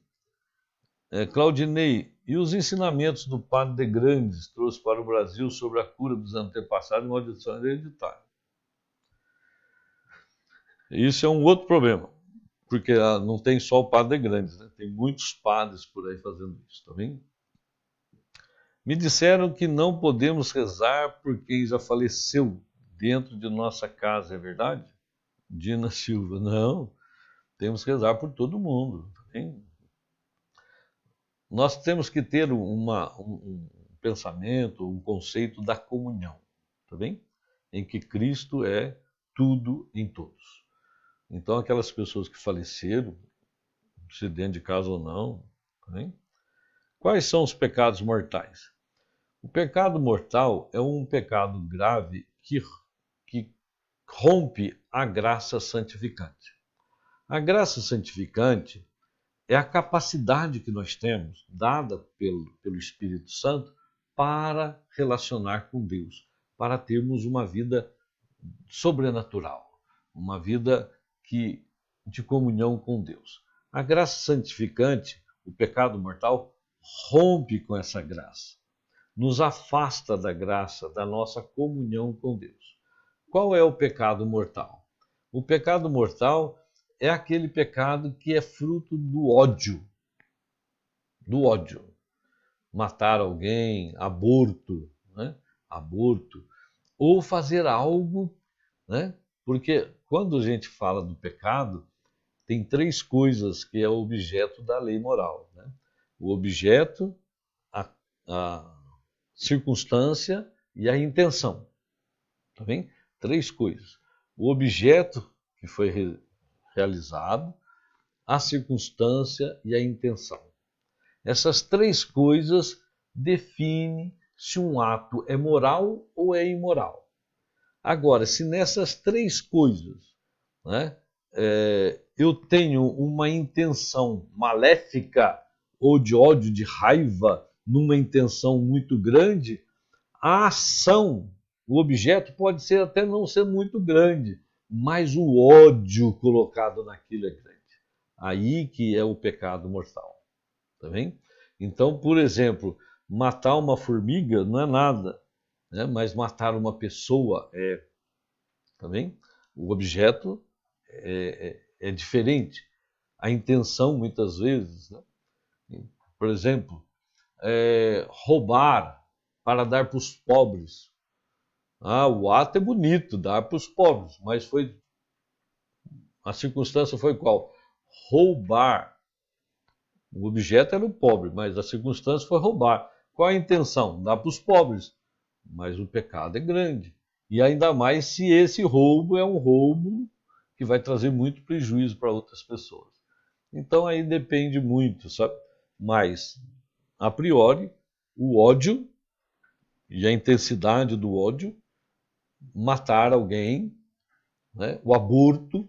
Claudinei, e os ensinamentos do Padre de Grandes trouxe para o Brasil sobre a cura dos antepassados e maldições hereditárias? Isso é um outro problema, porque não tem só o Padre de Grandes, né? Tem muitos padres por aí fazendo isso, tá bem? Me disseram que não podemos rezar por quem já faleceu dentro de nossa casa, é verdade? Dina Silva, não, temos que rezar por todo mundo, tá bem? Nós temos que ter um pensamento, um conceito da comunhão, tá bem? Em que Cristo é tudo em todos. Então, aquelas pessoas que faleceram, se dentro de casa ou não, tá bem? Quais são os pecados mortais? O pecado mortal é um pecado grave que rompe a graça santificante. A graça santificante é a capacidade que nós temos, dada pelo Espírito Santo, para relacionar com Deus, para termos uma vida sobrenatural, uma vida de comunhão com Deus. A graça santificante, o pecado mortal, rompe com essa graça, nos afasta da graça, da nossa comunhão com Deus. Qual é o pecado mortal? O pecado mortal é aquele pecado que é fruto do ódio. Do ódio. Matar alguém, aborto, né? Aborto. Ou fazer algo, né? Porque quando a gente fala do pecado, tem três coisas que é o objeto da lei moral, né? O objeto, a circunstância e a intenção. Tá bem? Três coisas. O objeto que foi realizado, a circunstância e a intenção. Essas três coisas definem se um ato é moral ou é imoral. Agora, se nessas três coisas, né, eu tenho uma intenção maléfica ou de ódio, de raiva, numa intenção muito grande, a ação, o objeto pode ser até não ser muito grande, mas o ódio colocado naquilo é grande. Aí que é o pecado mortal, tá bem? Então, por exemplo, matar uma formiga não é nada, né? Mas matar uma pessoa é, tá bem? O objeto é diferente. A intenção, muitas vezes, né? Por exemplo, roubar para dar para os pobres. O ato é bonito, dar para os pobres, mas a circunstância foi qual? Roubar. O objeto era o pobre, mas a circunstância foi roubar. Qual a intenção? Dar para os pobres. Mas o pecado é grande. E ainda mais se esse roubo é um roubo que vai trazer muito prejuízo para outras pessoas. Então aí depende muito, sabe? Mas, a priori, o ódio e a intensidade do ódio, matar alguém, né? O aborto,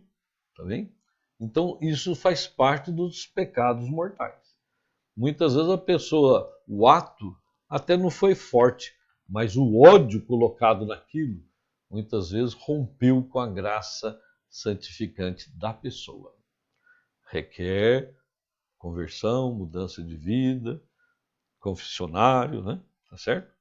tá bem? Então isso faz parte dos pecados mortais. Muitas vezes a pessoa, o ato até não foi forte, mas o ódio colocado naquilo, muitas vezes rompeu com a graça santificante da pessoa. Requer conversão, mudança de vida, confessionário, né? Tá certo?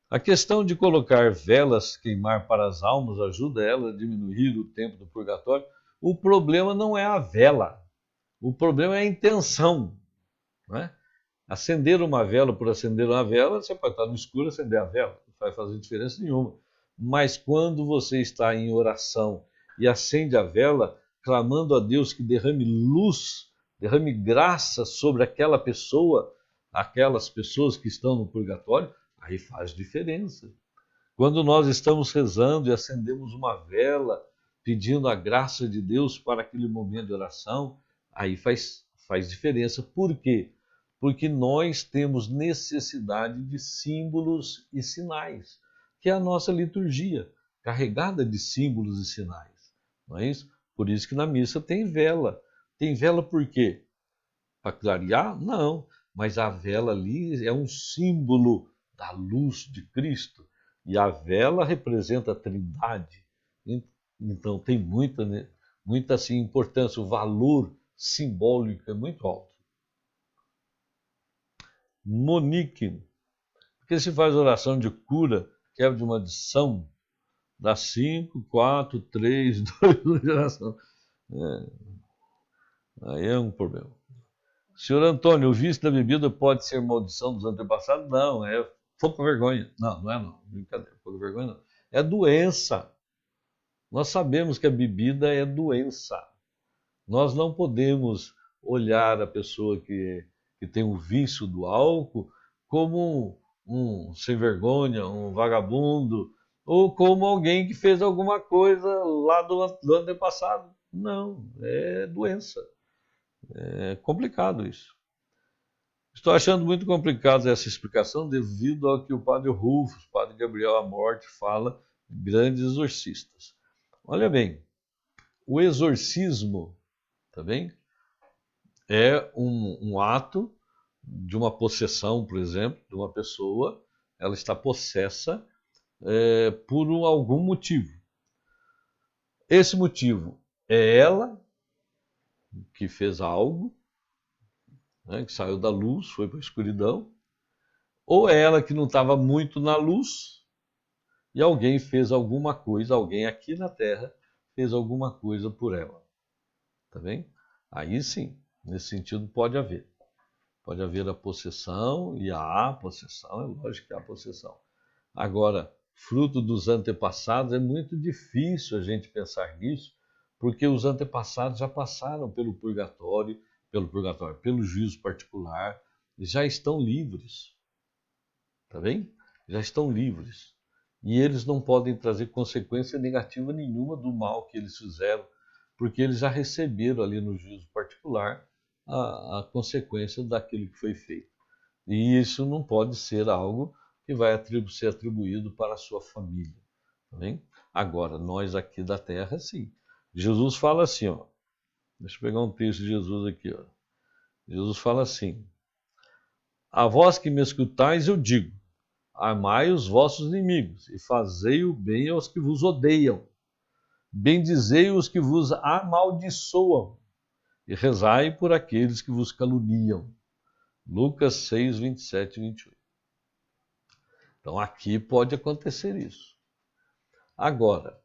A questão de colocar velas, queimar para as almas, ajuda ela a diminuir o tempo do purgatório. O problema não é a vela, o problema é a intenção, né? Acender uma vela por acender uma vela, você pode estar no escuro e acender a vela, não vai fazer diferença nenhuma. Mas quando você está em oração e acende a vela, clamando a Deus que derrame luz, derrame graça sobre aquela pessoa, aquelas pessoas que estão no purgatório, aí faz diferença. Quando nós estamos rezando e acendemos uma vela, pedindo a graça de Deus para aquele momento de oração, aí faz diferença. Por quê? Porque nós temos necessidade de símbolos e sinais, que é a nossa liturgia, carregada de símbolos e sinais. Não é isso? Por isso que na missa tem vela. Tem vela por quê? Para clarear? Não. Mas a vela ali é um símbolo da luz de Cristo. E a vela representa a Trindade. Então tem muita, né, muita assim, importância, o valor simbólico é muito alto. Monique, porque se faz oração de cura, quebra de maldição, dá 5, 4, 3, 2, geração. Aí é um problema. Senhor Antônio, o vício da bebida pode ser maldição dos antepassados? Não, é pouca vergonha. Não, não é não. Brincadeira, pouca vergonha não. É doença. Nós sabemos que a bebida é doença. Nós não podemos olhar a pessoa que tem o vício do álcool como um sem vergonha, um vagabundo, ou como alguém que fez alguma coisa lá do antepassado. Não, é doença. É complicado isso. Estou achando muito complicado essa explicação devido ao que o padre Rufus, padre Gabriel Amorte, fala de grandes exorcistas. Olha bem, o exorcismo, tá bem? É um ato de uma possessão, por exemplo, de uma pessoa, ela está possessa por algum motivo. Esse motivo é ela que fez algo, né, que saiu da luz, foi para a escuridão, ou é ela que não estava muito na luz e alguém fez alguma coisa, alguém aqui na Terra fez alguma coisa por ela. Tá bem? Aí sim, nesse sentido pode haver. Pode haver a possessão, e há possessão, é lógico que há possessão. Agora, fruto dos antepassados, é muito difícil a gente pensar nisso, porque os antepassados já passaram pelo juízo particular, e já estão livres. Tá bem? Já estão livres. E eles não podem trazer consequência negativa nenhuma do mal que eles fizeram, porque eles já receberam ali no juízo particular a consequência daquilo que foi feito. E isso não pode ser algo que vai ser atribuído para a sua família. Tá bem? Agora, nós aqui da terra, sim. Jesus fala assim, ó. Deixa eu pegar um texto de Jesus aqui, ó. Jesus fala assim: a vós que me escutais, eu digo, amai os vossos inimigos e fazei o bem aos que vos odeiam. Bendizei os que vos amaldiçoam e rezai por aqueles que vos caluniam. Lucas 6, 27 e 28. Então aqui pode acontecer isso. Agora,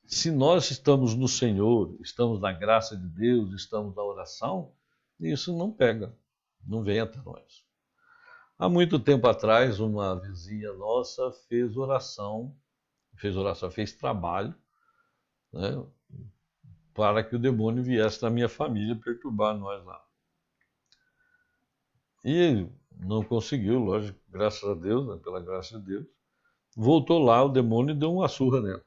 se nós estamos no Senhor, estamos na graça de Deus, estamos na oração, isso não pega, não vem até nós. Há muito tempo atrás, uma vizinha nossa fez trabalho, né, para que o demônio viesse na minha família perturbar nós lá. E não conseguiu, lógico, graças a Deus, né, pela graça de Deus. Voltou lá, o demônio deu uma surra nela.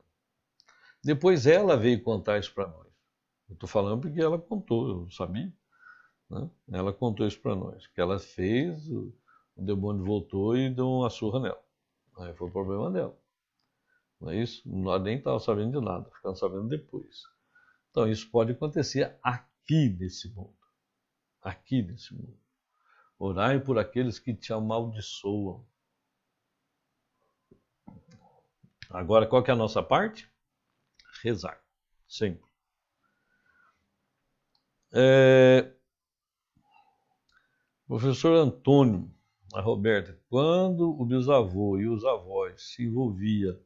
Depois ela veio contar isso para nós. Eu estou falando porque ela contou, eu sabia, né? Ela contou isso para nós, que ela fez, o demônio voltou e deu uma surra nela. Aí foi o problema dela. Não é isso? Nós nem estava sabendo de nada, ficamos sabendo depois. Então isso pode acontecer aqui nesse mundo. Aqui nesse mundo. Orai por aqueles que te amaldiçoam. Agora, qual que é a nossa parte? Rezar. Sempre. Professor Antônio, a Roberta, quando o bisavô e os avós se envolviam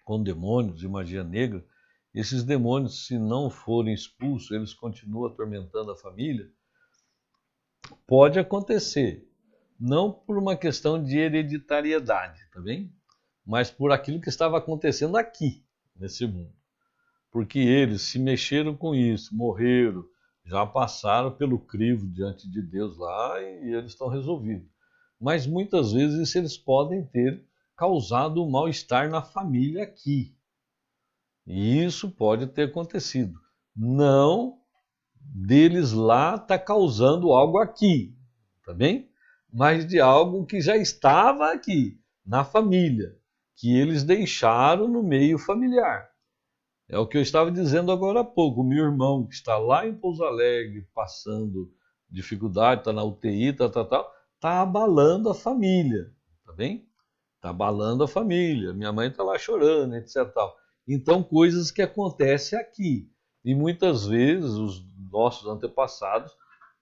com demônios e magia negra, esses demônios, se não forem expulsos, eles continuam atormentando a família? Pode acontecer. Não por uma questão de hereditariedade, tá bem? Mas por aquilo que estava acontecendo aqui, nesse mundo. Porque eles se mexeram com isso, morreram, já passaram pelo crivo diante de Deus lá e eles estão resolvidos. Mas muitas vezes eles podem ter causado um mal-estar na família aqui. E isso pode ter acontecido. Não deles lá está causando algo aqui, tá bem? Mas de algo que já estava aqui, na família, que eles deixaram no meio familiar. É o que eu estava dizendo agora há pouco. O meu irmão, que está lá em Pouso Alegre, passando dificuldade, está na UTI, está abalando a família, tá bem? Está abalando a família. Minha mãe está lá chorando, etc. Tal. Então, coisas que acontecem aqui. E muitas vezes os nossos antepassados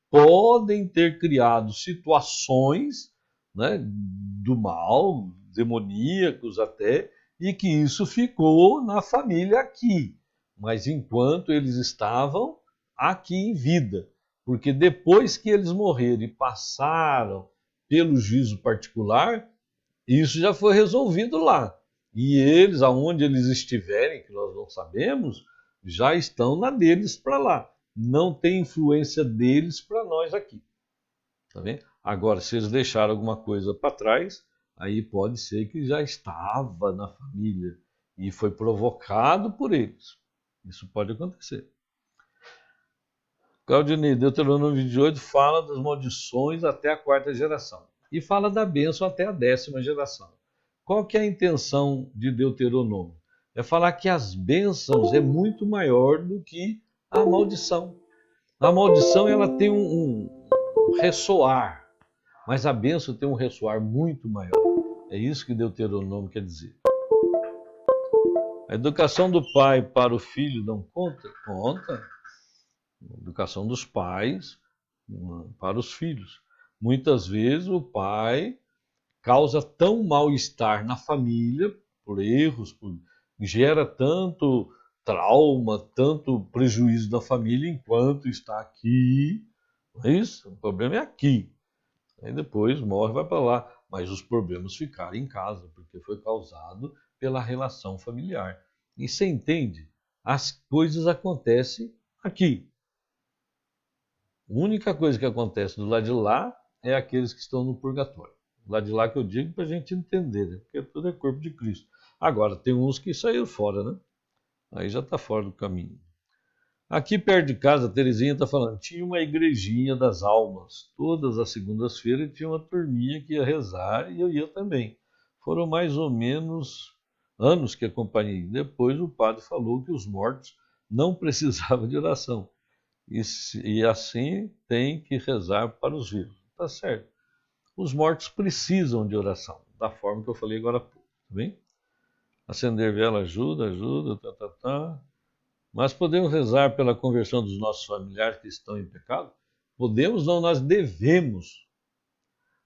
podem ter criado situações, né, do mal, demoníacos até, e que isso ficou na família aqui, mas enquanto eles estavam aqui em vida. Porque depois que eles morreram e passaram pelo juízo particular, isso já foi resolvido lá. E eles, aonde eles estiverem, que nós não sabemos, já estão na deles para lá. Não tem influência deles para nós aqui. Tá vendo? Agora, se eles deixaram alguma coisa para trás, aí pode ser que já estava na família e foi provocado por eles. Isso pode acontecer. Claudinei, Deuteronômio 28 fala das maldições até a quarta geração e fala da bênção até a 10ª geração. Qual que é a intenção de Deuteronômio? É falar que as bênçãos é muito maior do que a maldição. A maldição ela tem um ressoar, mas a bênção tem um ressoar muito maior. É isso que Deuteronômio quer dizer. A educação do pai para o filho não conta? Conta. A educação dos pais para os filhos. Muitas vezes o pai causa tão mal-estar na família, por erros, gera tanto trauma, tanto prejuízo na família enquanto está aqui. Não é isso? O problema é aqui. Aí depois morre, vai para lá. Mas os problemas ficaram em casa, porque foi causado pela relação familiar. E você entende? As coisas acontecem aqui. A única coisa que acontece do lado de lá é aqueles que estão no purgatório. Do lado de lá que eu digo para a gente entender, né? Porque tudo é corpo de Cristo. Agora, tem uns que saíram fora, né? Aí já está fora do caminho. Aqui perto de casa, a Terezinha está falando, tinha uma igrejinha das almas. Todas as segundas-feiras tinha uma turminha que ia rezar e eu ia também. Foram mais ou menos anos que acompanhei. Depois o padre falou que os mortos não precisavam de oração. E assim tem que rezar para os vivos. Tá certo. Os mortos precisam de oração, da forma que eu falei agora há pouco. Tá bem? Acender vela ajuda, tá. Mas podemos rezar pela conversão dos nossos familiares que estão em pecado? Podemos, não, nós devemos.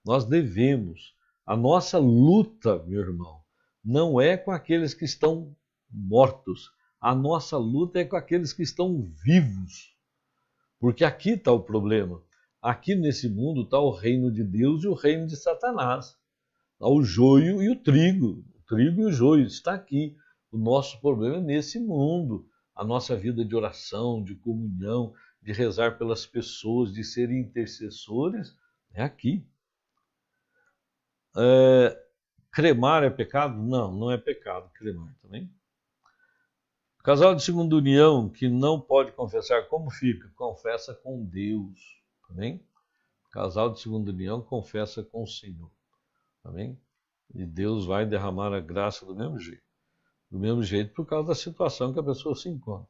Nós devemos. A nossa luta, meu irmão, não é com aqueles que estão mortos. A nossa luta é com aqueles que estão vivos. Porque aqui está o problema. Aqui nesse mundo está o reino de Deus e o reino de Satanás. Está o joio e o trigo. O trigo e o joio está aqui. O nosso problema é nesse mundo. A nossa vida de oração, de comunhão, de rezar pelas pessoas, de ser intercessores, é aqui. Cremar é pecado? Não, não é pecado cremar também. Casal de segunda união que não pode confessar, como fica? Confessa com Deus, também. Casal de segunda união confessa com o Senhor, também. E Deus vai derramar a graça do mesmo jeito por causa da situação que a pessoa se encontra.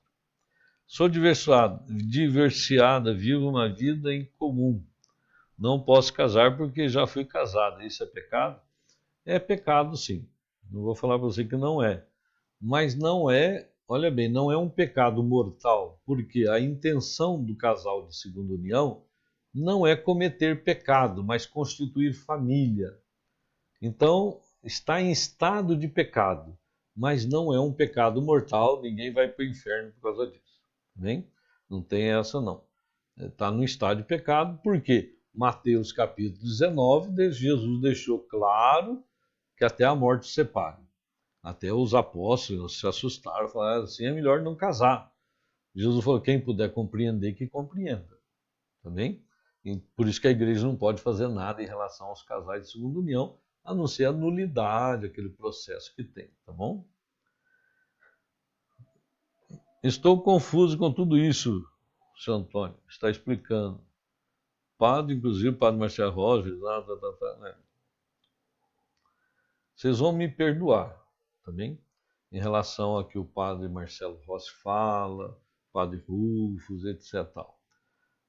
Sou divorciada, vivo uma vida em comum. Não posso casar porque já fui casada. Isso é pecado? É pecado, sim. Não vou falar para você que não é. Mas não é, olha bem, não é um pecado mortal, porque a intenção do casal de segunda união não é cometer pecado, mas constituir família. Então, está em estado de pecado, mas não é um pecado mortal, ninguém vai para o inferno por causa disso. Nem? Não tem essa, não. Está no estado de pecado, porque Mateus capítulo 19, Jesus deixou claro que até a morte separe. Até os apóstolos se assustaram, falaram assim, é melhor não casar. Jesus falou, quem puder compreender, que compreenda. Também? E por isso que a igreja não pode fazer nada em relação aos casais de segunda união, a não ser a nulidade, aquele processo que tem, tá bom? Estou confuso com tudo isso, seu Antônio, está explicando. Padre, inclusive, o padre Marcelo Rosas, né? Vocês vão me perdoar, tá bem? Em relação a que o padre Marcelo Rossi fala, padre Rufus, etc. Tal.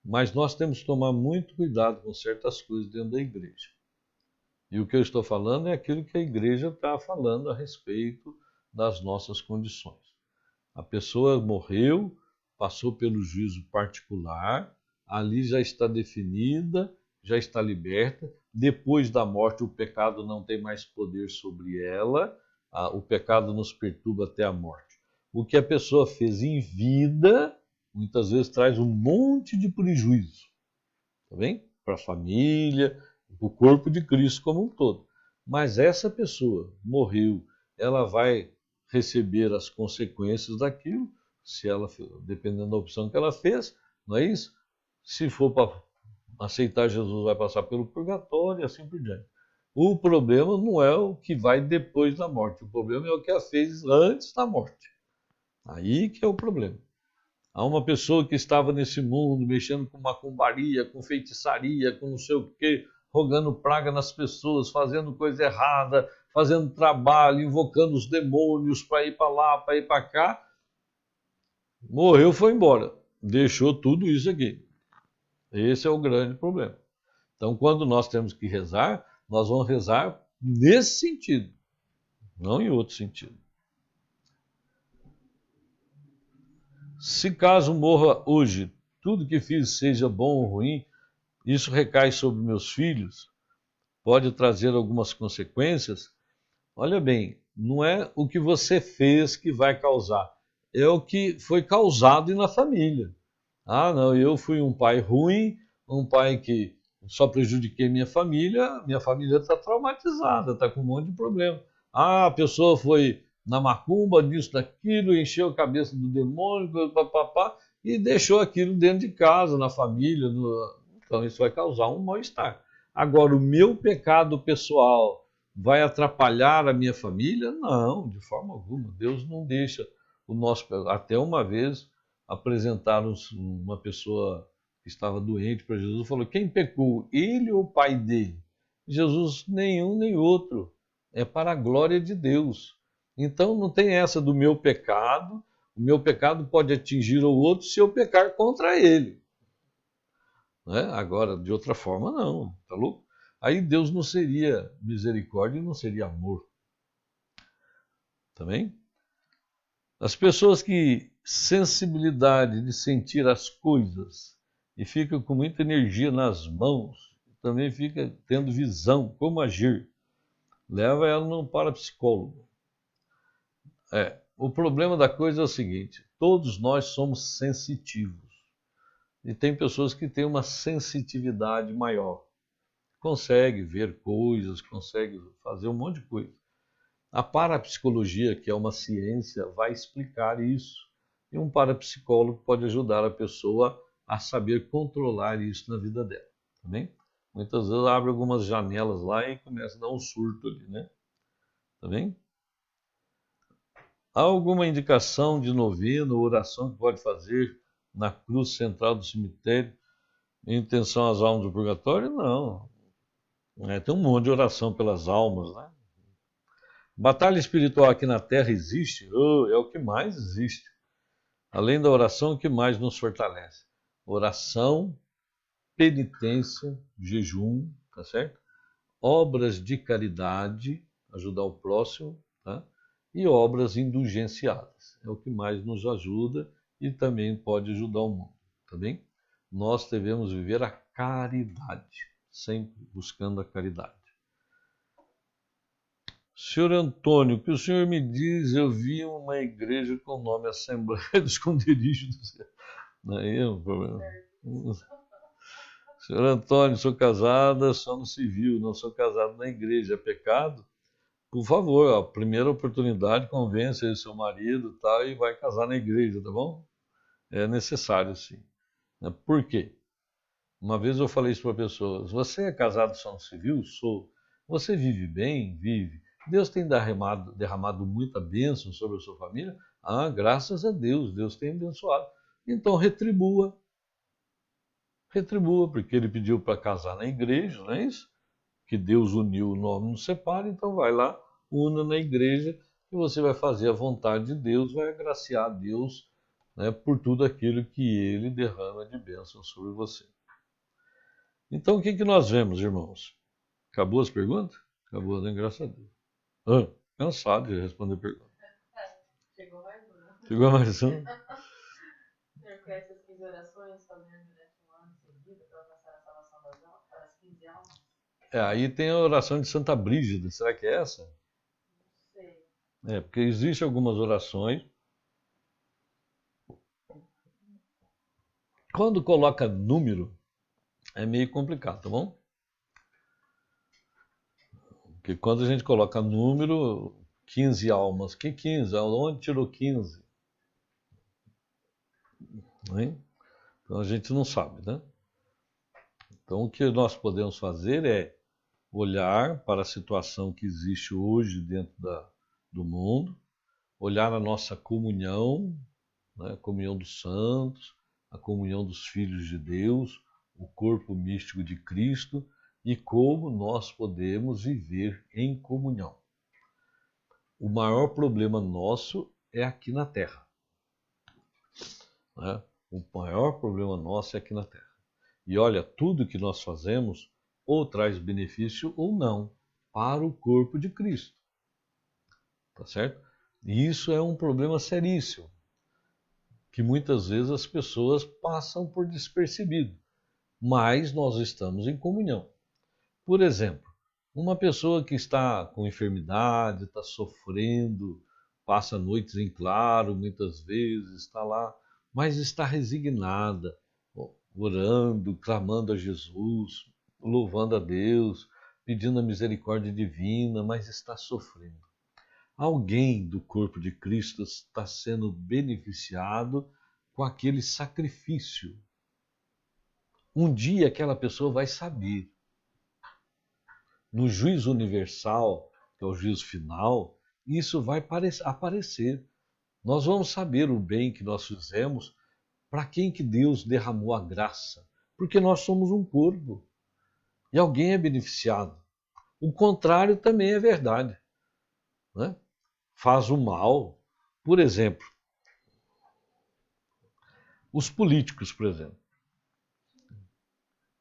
Mas nós temos que tomar muito cuidado com certas coisas dentro da igreja. E o que eu estou falando é aquilo que a igreja está falando a respeito das nossas condições. A pessoa morreu, passou pelo juízo particular, ali já está definida, já está liberta. Depois da morte, o pecado não tem mais poder sobre ela, o pecado nos perturba até a morte. O que a pessoa fez em vida, muitas vezes traz um monte de prejuízo, tá bem? Para a família, para o corpo de Cristo como um todo. Mas essa pessoa morreu, ela vai receber as consequências daquilo, se ela, dependendo da opção que ela fez, não é isso? Se for para aceitar Jesus, vai passar pelo purgatório e assim por diante. O problema não é o que vai depois da morte, o problema é o que ela fez antes da morte. Aí que é o problema. Há uma pessoa que estava nesse mundo mexendo com macumbaria, com feitiçaria, com não sei o quê, rogando praga nas pessoas, fazendo coisa errada, fazendo trabalho, invocando os demônios para ir para lá, para ir para cá. Morreu, foi embora. Deixou tudo isso aqui. Esse é o grande problema. Então, quando nós temos que rezar, nós vamos rezar nesse sentido, não em outro sentido. Se caso morra hoje, tudo que fiz seja bom ou ruim, isso recai sobre meus filhos, pode trazer algumas consequências. Olha bem, não é o que você fez que vai causar, é o que foi causado na família. Ah, não, eu fui um pai ruim, um pai que só prejudiquei minha família está traumatizada, está com um monte de problema. Ah, a pessoa foi na macumba, disso, daquilo, encheu a cabeça do demônio, papapá, e deixou aquilo dentro de casa, na família. Então isso vai causar um mal-estar. Agora, o meu pecado pessoal vai atrapalhar a minha família? Não, de forma alguma. Deus não deixa o nosso. Até uma vez apresentaram uma pessoa que estava doente para Jesus e falou: quem pecou, ele ou o pai dele? Jesus, nenhum nem outro. É para a glória de Deus. Então não tem essa do meu pecado. O meu pecado pode atingir o outro se eu pecar contra ele. Né? Agora, de outra forma, não. Tá louco? Aí Deus não seria misericórdia e não seria amor. Também? As pessoas que sensibilidade de sentir as coisas e ficam com muita energia nas mãos, também fica tendo visão, como agir. Leva ela num parapsicólogo. O problema da coisa é o seguinte, todos nós somos sensitivos. E tem pessoas que têm uma sensitividade maior. Consegue ver coisas, consegue fazer um monte de coisa. A parapsicologia, que é uma ciência, vai explicar isso. E um parapsicólogo pode ajudar a pessoa a saber controlar isso na vida dela. Também? Muitas vezes abre algumas janelas lá e começa a dar um surto ali, né? Tá bem? Há alguma indicação de novena ou oração que pode fazer na cruz central do cemitério em intenção às almas do purgatório? Não. Tem um monte de oração pelas almas, né? Batalha espiritual aqui na Terra existe? Oh, é o que mais existe. Além da oração, o que mais nos fortalece? Oração, penitência, jejum, tá certo? Obras de caridade, ajudar o próximo, tá? E obras indulgenciadas. É o que mais nos ajuda e também pode ajudar o mundo, tá bem? Nós devemos viver a caridade, sempre buscando a caridade. Senhor Antônio, o que o senhor me diz? Eu vi uma igreja com o nome Assembleia do Esconderijo do Céu. Não é um problema. Senhor Antônio, sou casada só no civil, não sou casado na igreja. É pecado? Por favor, a primeira oportunidade, convence aí seu marido, tá, e vai casar na igreja, tá bom? É necessário, sim. Por quê? Uma vez eu falei isso para pessoas: você é casado só no civil? Sou. Você vive bem? Vive. Deus tem derramado muita bênção sobre a sua família? Ah, graças a Deus, Deus tem abençoado. Então retribua. Retribua, porque ele pediu para casar na igreja, não é isso? Que Deus uniu, o nome não separa, então vai lá, una na igreja e você vai fazer a vontade de Deus, vai agraciar a Deus, né, por tudo aquilo que ele derrama de bênção sobre você. Então o que nós vemos, irmãos? Acabou as perguntas? Acabou, né? Graças a Deus. Cansado de responder perguntas. Chegou mais uma. Chegou mais um? O senhor conhece as 15 orações fazendo durante um ano seguido para alcançar a salvação para as 15 almas? Aí tem a oração de Santa Brígida, será que é essa? Não sei. Porque existem algumas orações. Quando coloca número, é meio complicado, tá bom? Porque quando a gente coloca número, 15 almas, que 15? Onde tirou 15? Né? Então a gente não sabe, né? Então o que nós podemos fazer é olhar para a situação que existe hoje dentro do mundo, olhar a nossa comunhão, né? A comunhão dos santos, a comunhão dos filhos de Deus, o corpo místico de Cristo e como nós podemos viver em comunhão. O maior problema nosso é aqui na Terra. Né? O maior problema nosso é aqui na Terra. E olha, tudo que nós fazemos ou traz benefício ou não para o corpo de Cristo. Tá certo? E isso é um problema seríssimo, que muitas vezes as pessoas passam por despercebido, mas nós estamos em comunhão. Por exemplo, uma pessoa que está com enfermidade, está sofrendo, passa noites em claro, muitas vezes está lá, mas está resignada, orando, clamando a Jesus, louvando a Deus, pedindo a misericórdia divina, mas está sofrendo. Alguém do corpo de Cristo está sendo beneficiado com aquele sacrifício. Um dia aquela pessoa vai saber. No juízo universal, que é o juízo final, isso vai aparecer. Nós vamos saber o bem que nós fizemos, para quem que Deus derramou a graça, porque nós somos um corpo e alguém é beneficiado. O contrário também é verdade, né? Faz o mal. Por exemplo, os políticos, por exemplo,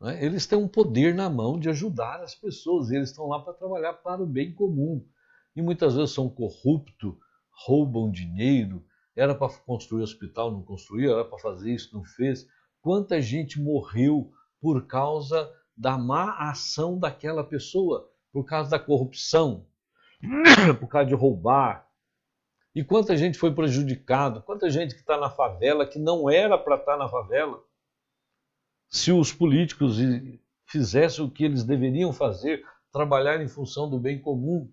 né? Eles têm um poder na mão de ajudar as pessoas, eles estão lá para trabalhar para o bem comum. E muitas vezes são corruptos, roubam dinheiro, era para construir hospital, não construiu, era para fazer isso, não fez. Quanta gente morreu por causa da má ação daquela pessoa, por causa da corrupção, por causa de roubar. E quanta gente foi prejudicada, quanta gente que está na favela que não era para estar na favela. Se os políticos fizessem o que eles deveriam fazer, trabalhar em função do bem comum,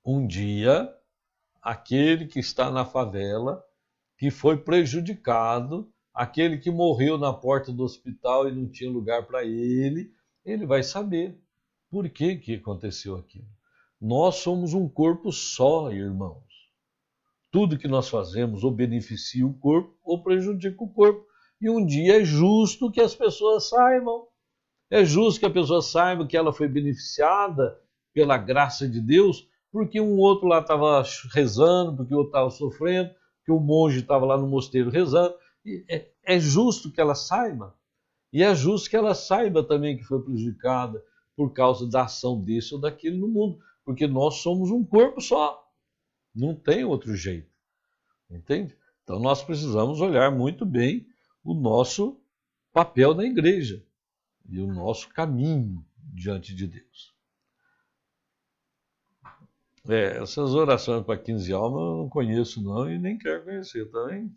um dia, aquele que está na favela, que foi prejudicado, aquele que morreu na porta do hospital e não tinha lugar para ele, ele vai saber por que aconteceu aquilo. Nós somos um corpo só, irmãos. Tudo que nós fazemos ou beneficia o corpo ou prejudica o corpo. E um dia é justo que as pessoas saibam. É justo que a pessoa saiba que ela foi beneficiada pela graça de Deus, porque um outro lá estava rezando, porque o outro estava sofrendo, porque o monge estava lá no mosteiro rezando. É justo que ela saiba. E é justo que ela saiba também que foi prejudicada por causa da ação desse ou daquele no mundo, porque nós somos um corpo só. Não tem outro jeito. Entende? Então nós precisamos olhar muito bem o nosso papel na igreja e o nosso caminho diante de Deus. Essas orações para 15 almas eu não conheço não e nem quero conhecer também.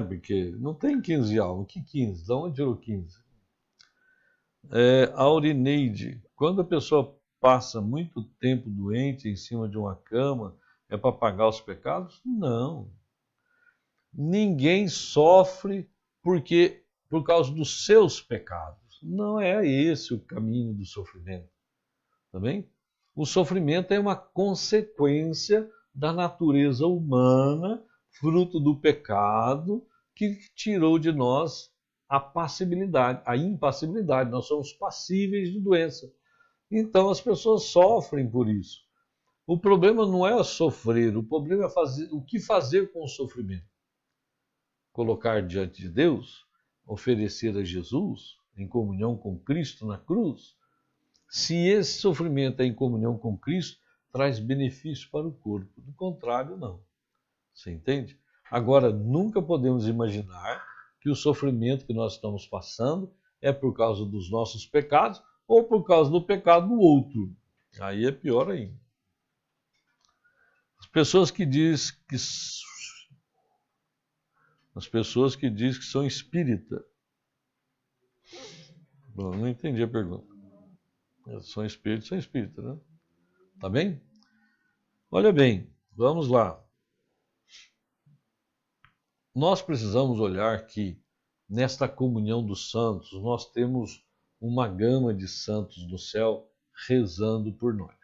Porque não tem 15 almas. Que 15? De onde tirou 15? Aurineide, quando a pessoa passa muito tempo doente em cima de uma cama, é para pagar os pecados? Não. Ninguém sofre por causa dos seus pecados. Não é esse o caminho do sofrimento. Tá bem? O sofrimento é uma consequência da natureza humana, fruto do pecado, que tirou de nós a passibilidade, a impassibilidade. Nós somos passíveis de doença. Então as pessoas sofrem por isso. O problema não é sofrer, o problema é o que fazer com o sofrimento. Colocar diante de Deus, oferecer a Jesus, em comunhão com Cristo na cruz. Se esse sofrimento é em comunhão com Cristo, traz benefício para o corpo. Do contrário, não. Você entende? Agora, nunca podemos imaginar que o sofrimento que nós estamos passando é por causa dos nossos pecados ou por causa do pecado do outro. Aí é pior ainda. As pessoas que dizem que são espírita. Bom, não entendi a pergunta. São espírita, né? Tá bem? Olha bem, vamos lá. Nós precisamos olhar que nesta comunhão dos santos, nós temos uma gama de santos no céu rezando por nós.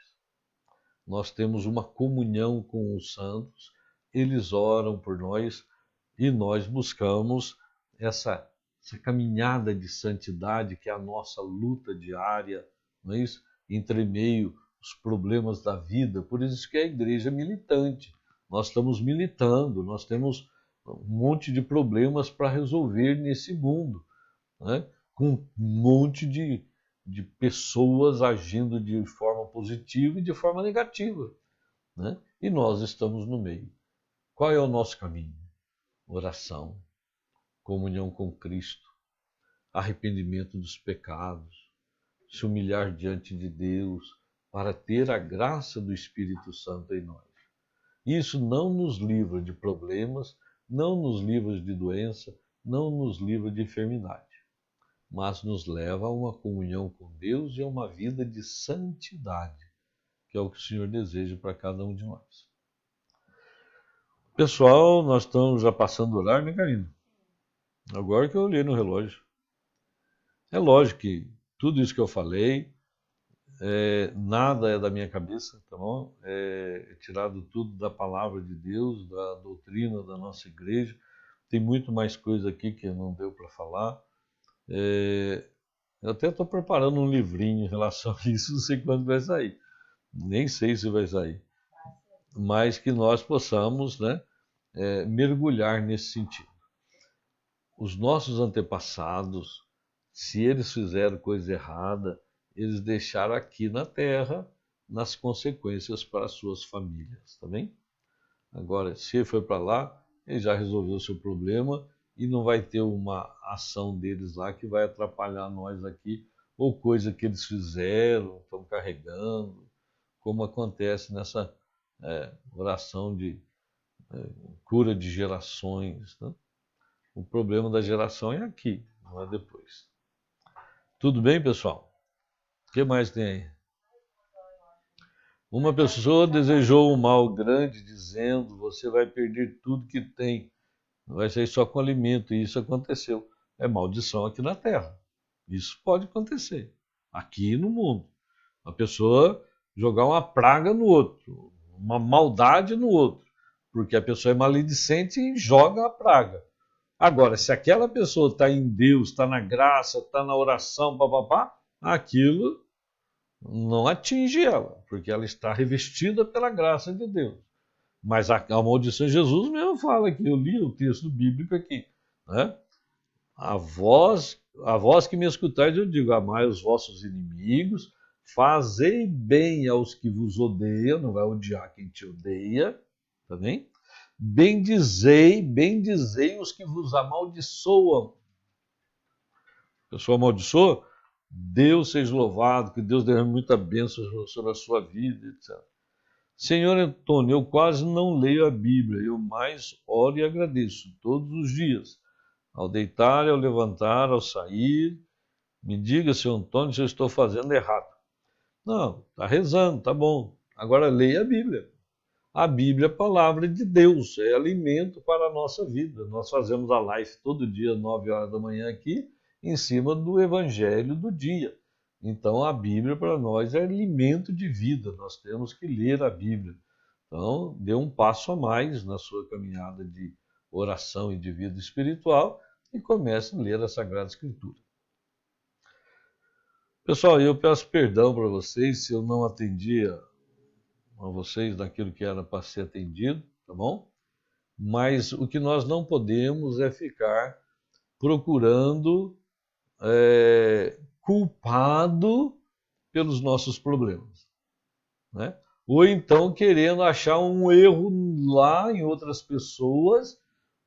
Nós temos uma comunhão com os santos, eles oram por nós e nós buscamos essa caminhada de santidade que é a nossa luta diária, não é isso? Entre meio os problemas da vida. Por isso que a igreja é militante. Nós estamos militando, nós temos um monte de problemas para resolver nesse mundo, né? Com um monte de pessoas agindo de forma positiva e de forma negativa, né? E nós estamos no meio. Qual é o nosso caminho? Oração, comunhão com Cristo, arrependimento dos pecados, se humilhar diante de Deus para ter a graça do Espírito Santo em nós. Isso não nos livra de problemas, não nos livra de doença, não nos livra de enfermidade, mas nos leva a uma comunhão com Deus e a uma vida de santidade, que é o que o Senhor deseja para cada um de nós. Pessoal, nós estamos já passando o horário, né, Karina? Agora que eu olhei no relógio. É lógico que tudo isso que eu falei, nada é da minha cabeça, tá bom? É tirado tudo da palavra de Deus, da doutrina da nossa igreja. Tem muito mais coisa aqui que não deu para falar. Eu até estou preparando um livrinho em relação a isso, não sei quando vai sair. Nem sei se vai sair. Mas que nós possamos, né, mergulhar nesse sentido. Os nossos antepassados, se eles fizeram coisa errada, eles deixaram aqui na terra nas consequências para as suas famílias, tá bem? Agora, se ele foi para lá, ele já resolveu o seu problema e não vai ter uma ação deles lá que vai atrapalhar nós aqui, ou coisa que eles fizeram, estão carregando, como acontece nessa oração de cura de gerações, né? O problema da geração é aqui, não é depois. Tudo bem, pessoal? O que mais tem aí? Uma pessoa desejou um mal grande, dizendo: você vai perder tudo que tem, vai sair só com alimento, e isso aconteceu. É maldição aqui na terra. Isso pode acontecer, aqui no mundo. A pessoa jogar uma praga no outro, uma maldade no outro, porque a pessoa é maledicente e joga a praga. Agora, se aquela pessoa está em Deus, está na graça, está na oração, papapá, aquilo não atinge ela, porque ela está revestida pela graça de Deus. Mas a maldição, Jesus mesmo fala aqui, eu li o texto bíblico aqui, né? A vós que me escutais, eu digo, amai os vossos inimigos, fazei bem aos que vos odeiam, não vai odiar quem te odeia, tá bem? Bendizei os que vos amaldiçoam. A pessoa amaldiçoa, Deus seja louvado, que Deus derrame muita bênção sobre a sua vida, etc. Senhor Antônio, eu quase não leio a Bíblia, eu mais oro e agradeço todos os dias, ao deitar, ao levantar, ao sair. Me diga, senhor Antônio, se eu estou fazendo errado. Não, está rezando, tá bom. Agora leia a Bíblia. A Bíblia é a palavra de Deus, é alimento para a nossa vida. Nós fazemos a live todo dia, 9 horas da manhã aqui, em cima do Evangelho do dia. Então a Bíblia para nós é alimento de vida, nós temos que ler a Bíblia. Então, dê um passo a mais na sua caminhada de oração e de vida espiritual e comece a ler a Sagrada Escritura. Pessoal, eu peço perdão para vocês se eu não atendi a vocês naquilo que era para ser atendido, tá bom? Mas o que nós não podemos é ficar procurando culpado pelos nossos problemas, né? Ou então querendo achar um erro lá em outras pessoas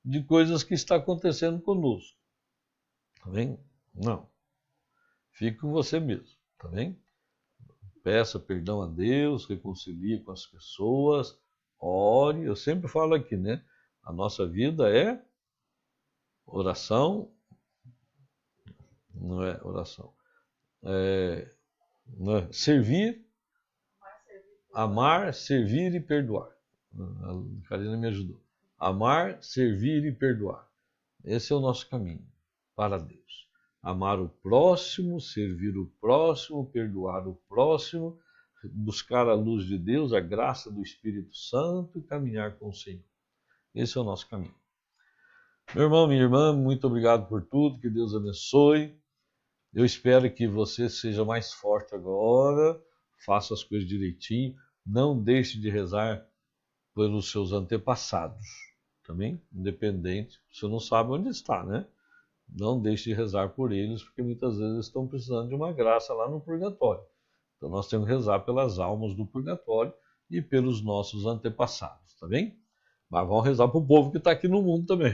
de coisas que está acontecendo conosco, tá bem? Não, fique com você mesmo, tá bem? Peça perdão a Deus, reconcilie com as pessoas, ore. Eu sempre falo aqui, né? A nossa vida é oração, não é oração, não é servir, amar, servir e perdoar. A Karina me ajudou. Amar, servir e perdoar. Esse é o nosso caminho para Deus. Amar o próximo, servir o próximo, perdoar o próximo, buscar a luz de Deus, a graça do Espírito Santo e caminhar com o Senhor. Esse é o nosso caminho. Meu irmão, minha irmã, muito obrigado por tudo, que Deus abençoe. Eu espero que você seja mais forte agora, faça as coisas direitinho, não deixe de rezar pelos seus antepassados, também, independente, você não sabe onde está, né? Não deixe de rezar por eles, porque muitas vezes estão precisando de uma graça lá no purgatório. Então nós temos que rezar pelas almas do purgatório e pelos nossos antepassados, tá bem? Mas vamos rezar para o povo que está aqui no mundo também,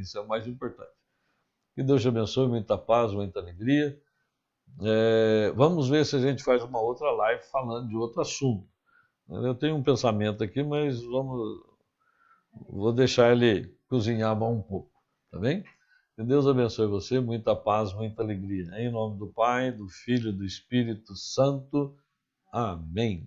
isso é o mais importante. Que Deus te abençoe, muita paz, muita alegria. Vamos ver se a gente faz uma outra live falando de outro assunto. Eu tenho um pensamento aqui, mas vou deixar ele cozinhar mais um pouco, tá bem? Que Deus abençoe você, muita paz, muita alegria. Em nome do Pai, do Filho e do Espírito Santo. Amém.